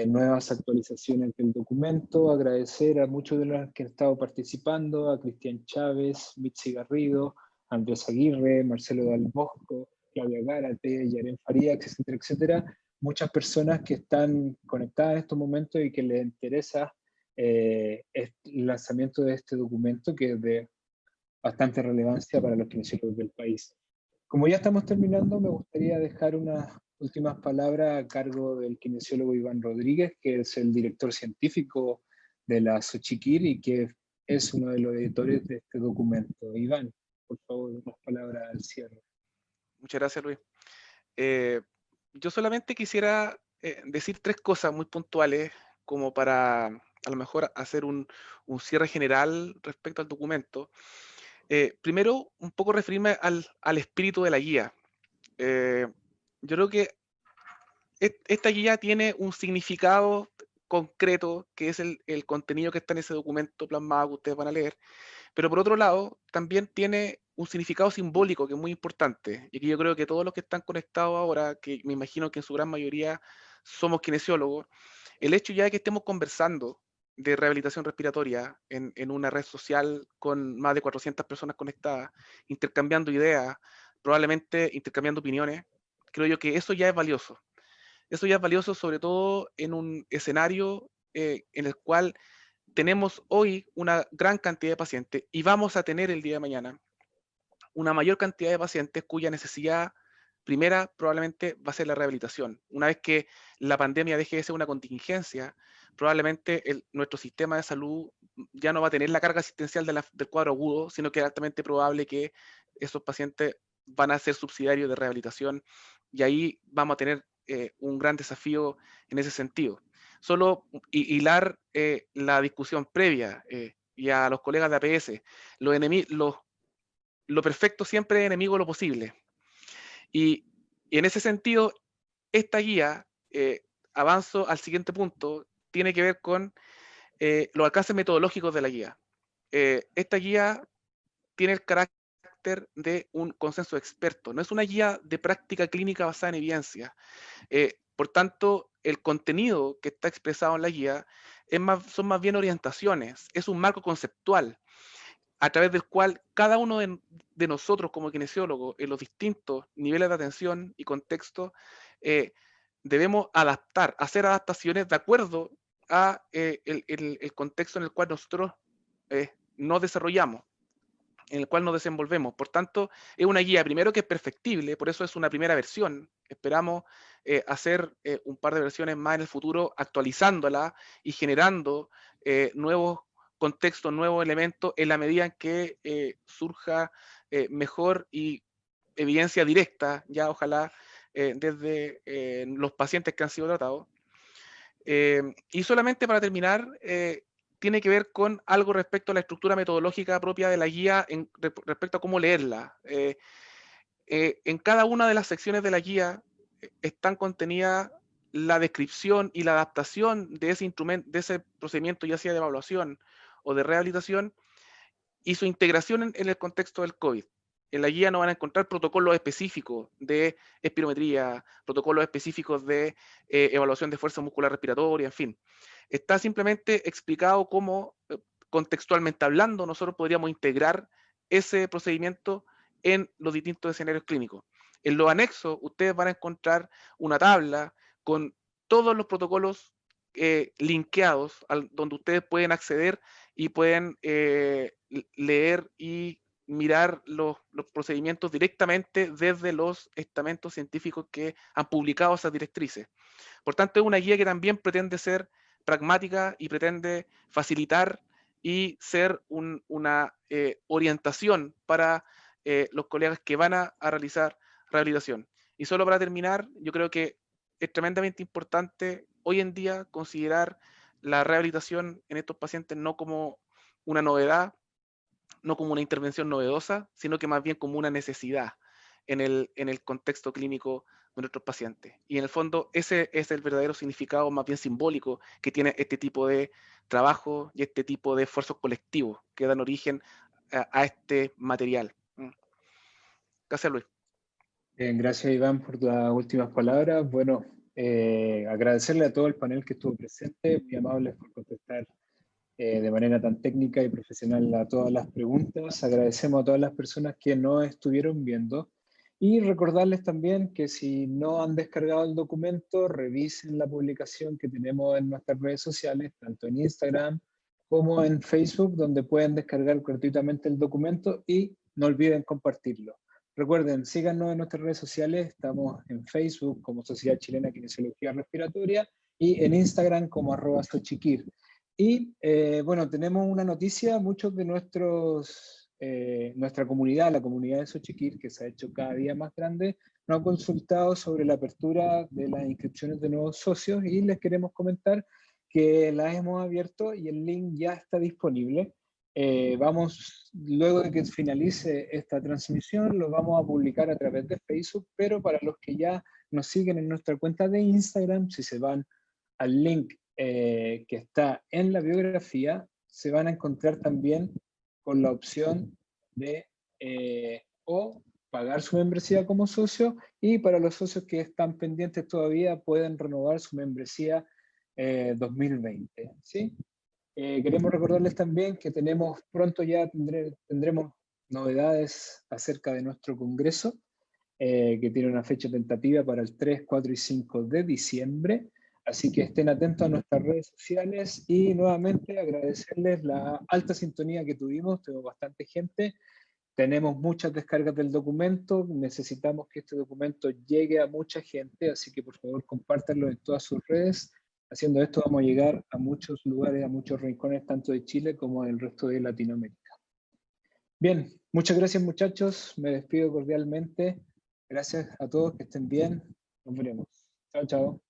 nuevas actualizaciones del documento. Agradecer a muchos de los que han estado participando, a Cristian Chávez, Mitzi Garrido, Andrés Aguirre, Marcelo Del Bosco, Claudia Gárate, Yaren Farías, etcétera, etcétera. Muchas personas que están conectadas en estos momentos y que les interesa el lanzamiento de este documento, que es de bastante relevancia para los kinesiólogos del país. Como ya estamos terminando, me gustaría dejar unas últimas palabras a cargo del kinesiólogo Iván Rodríguez, que es el director científico de la Xochikir y que es uno de los editores de este documento. Iván, por favor, unas palabras al cierre. Muchas gracias, Luis. Yo solamente quisiera decir 3 cosas muy puntuales como para a lo mejor hacer un cierre general respecto al documento. Primero, un poco referirme al espíritu de la guía. Yo creo que esta guía tiene un significado concreto, que es el contenido que está en ese documento plasmado que ustedes van a leer, pero por otro lado, también tiene un significado simbólico que es muy importante, y que yo creo que todos los que están conectados ahora, que me imagino que en su gran mayoría somos kinesiólogos, el hecho ya de que estemos conversando de rehabilitación respiratoria en una red social con más de 400 personas conectadas, intercambiando ideas, probablemente intercambiando opiniones, creo yo que eso ya es valioso. Eso ya es valioso sobre todo en un escenario en el cual tenemos hoy una gran cantidad de pacientes y vamos a tener el día de mañana una mayor cantidad de pacientes cuya necesidad primera probablemente va a ser la rehabilitación. Una vez que la pandemia deje de ser una contingencia, probablemente nuestro sistema de salud ya no va a tener la carga asistencial del cuadro agudo, sino que es altamente probable que esos pacientes van a ser subsidiarios de rehabilitación y ahí vamos a tener un gran desafío en ese sentido. Solo hilar la discusión previa y a los colegas de APS, lo perfecto siempre es enemigo de lo posible. Y en ese sentido, esta guía, avanzo al siguiente punto, tiene que ver con los alcances metodológicos de la guía. Esta guía tiene el carácter de un consenso experto, no es una guía de práctica clínica basada en evidencia. Por tanto, el contenido que está expresado en la guía son más bien orientaciones, es un marco conceptual a través del cual cada uno de nosotros como kinesiólogos en los distintos niveles de atención y contexto debemos hacer adaptaciones de acuerdo a el contexto en el cual nosotros nos desarrollamos, en el cual nos desenvolvemos. Por tanto, es una guía primero que es perfectible, por eso es una primera versión. Esperamos hacer un par de versiones más en el futuro, actualizándola y generando nuevos contextos, nuevos elementos en la medida en que surja mejor y evidencia directa, ya ojalá desde los pacientes que han sido tratados. Y solamente para terminar, tiene que ver con algo respecto a la estructura metodológica propia de la guía respecto a cómo leerla. En cada una de las secciones de la guía están contenidas la descripción y la adaptación de ese instrumento, de ese procedimiento, ya sea de evaluación o de rehabilitación, y su integración en el contexto del COVID. En la guía no van a encontrar protocolos específicos de espirometría, protocolos específicos de evaluación de fuerza muscular respiratoria, en fin. Está simplemente explicado cómo, contextualmente hablando, nosotros podríamos integrar ese procedimiento en los distintos escenarios clínicos. En los anexos, ustedes van a encontrar una tabla con todos los protocolos linkeados, donde ustedes pueden acceder y pueden leer y mirar los procedimientos directamente desde los estamentos científicos que han publicado esas directrices. Por tanto, es una guía que también pretende ser pragmática y pretende facilitar y ser una orientación para los colegas que van a realizar rehabilitación. Y solo para terminar, yo creo que es tremendamente importante hoy en día considerar la rehabilitación en estos pacientes no como una novedad, no como una intervención novedosa, sino que más bien como una necesidad en el contexto clínico de nuestros pacientes. Y en el fondo ese es el verdadero significado más bien simbólico que tiene este tipo de trabajo y este tipo de esfuerzos colectivos que dan origen a este material. Gracias, Luis. Bien, gracias, Iván, por las últimas palabras. Bueno, agradecerle a todo el panel que estuvo presente, muy amables por contestar de manera tan técnica y profesional a todas las preguntas. Agradecemos a todas las personas que nos estuvieron viendo y recordarles también que si no han descargado el documento, revisen la publicación que tenemos en nuestras redes sociales, tanto en Instagram como en Facebook, donde pueden descargar gratuitamente el documento y no olviden compartirlo. Recuerden, síganos en nuestras redes sociales, estamos en Facebook como Sociedad Chilena de Kinesiología Respiratoria y en Instagram como @sochiquir. Y bueno, tenemos una noticia, muchos de nuestra comunidad, la comunidad de Xochiquir, que se ha hecho cada día más grande, nos ha consultado sobre la apertura de las inscripciones de nuevos socios y les queremos comentar que las hemos abierto y el link ya está disponible. Luego de que finalice esta transmisión, lo vamos a publicar a través de Facebook, pero para los que ya nos siguen en nuestra cuenta de Instagram, si se van al link que está en la biografía, se van a encontrar también con la opción de o pagar su membresía como socio, y para los socios que están pendientes todavía pueden renovar su membresía 2020. ¿Sí? Queremos recordarles también que pronto ya tendremos novedades acerca de nuestro congreso, que tiene una fecha tentativa para el 3, 4 y 5 de diciembre. Así que estén atentos a nuestras redes sociales y nuevamente agradecerles la alta sintonía que tuvimos bastante gente. Tenemos muchas descargas del documento, necesitamos que este documento llegue a mucha gente, así que por favor compártanlo en todas sus redes. Haciendo esto vamos a llegar a muchos lugares, a muchos rincones, tanto de Chile como del resto de Latinoamérica. Bien, muchas gracias muchachos, me despido cordialmente. Gracias a todos, que estén bien, nos veremos. Chao, chao.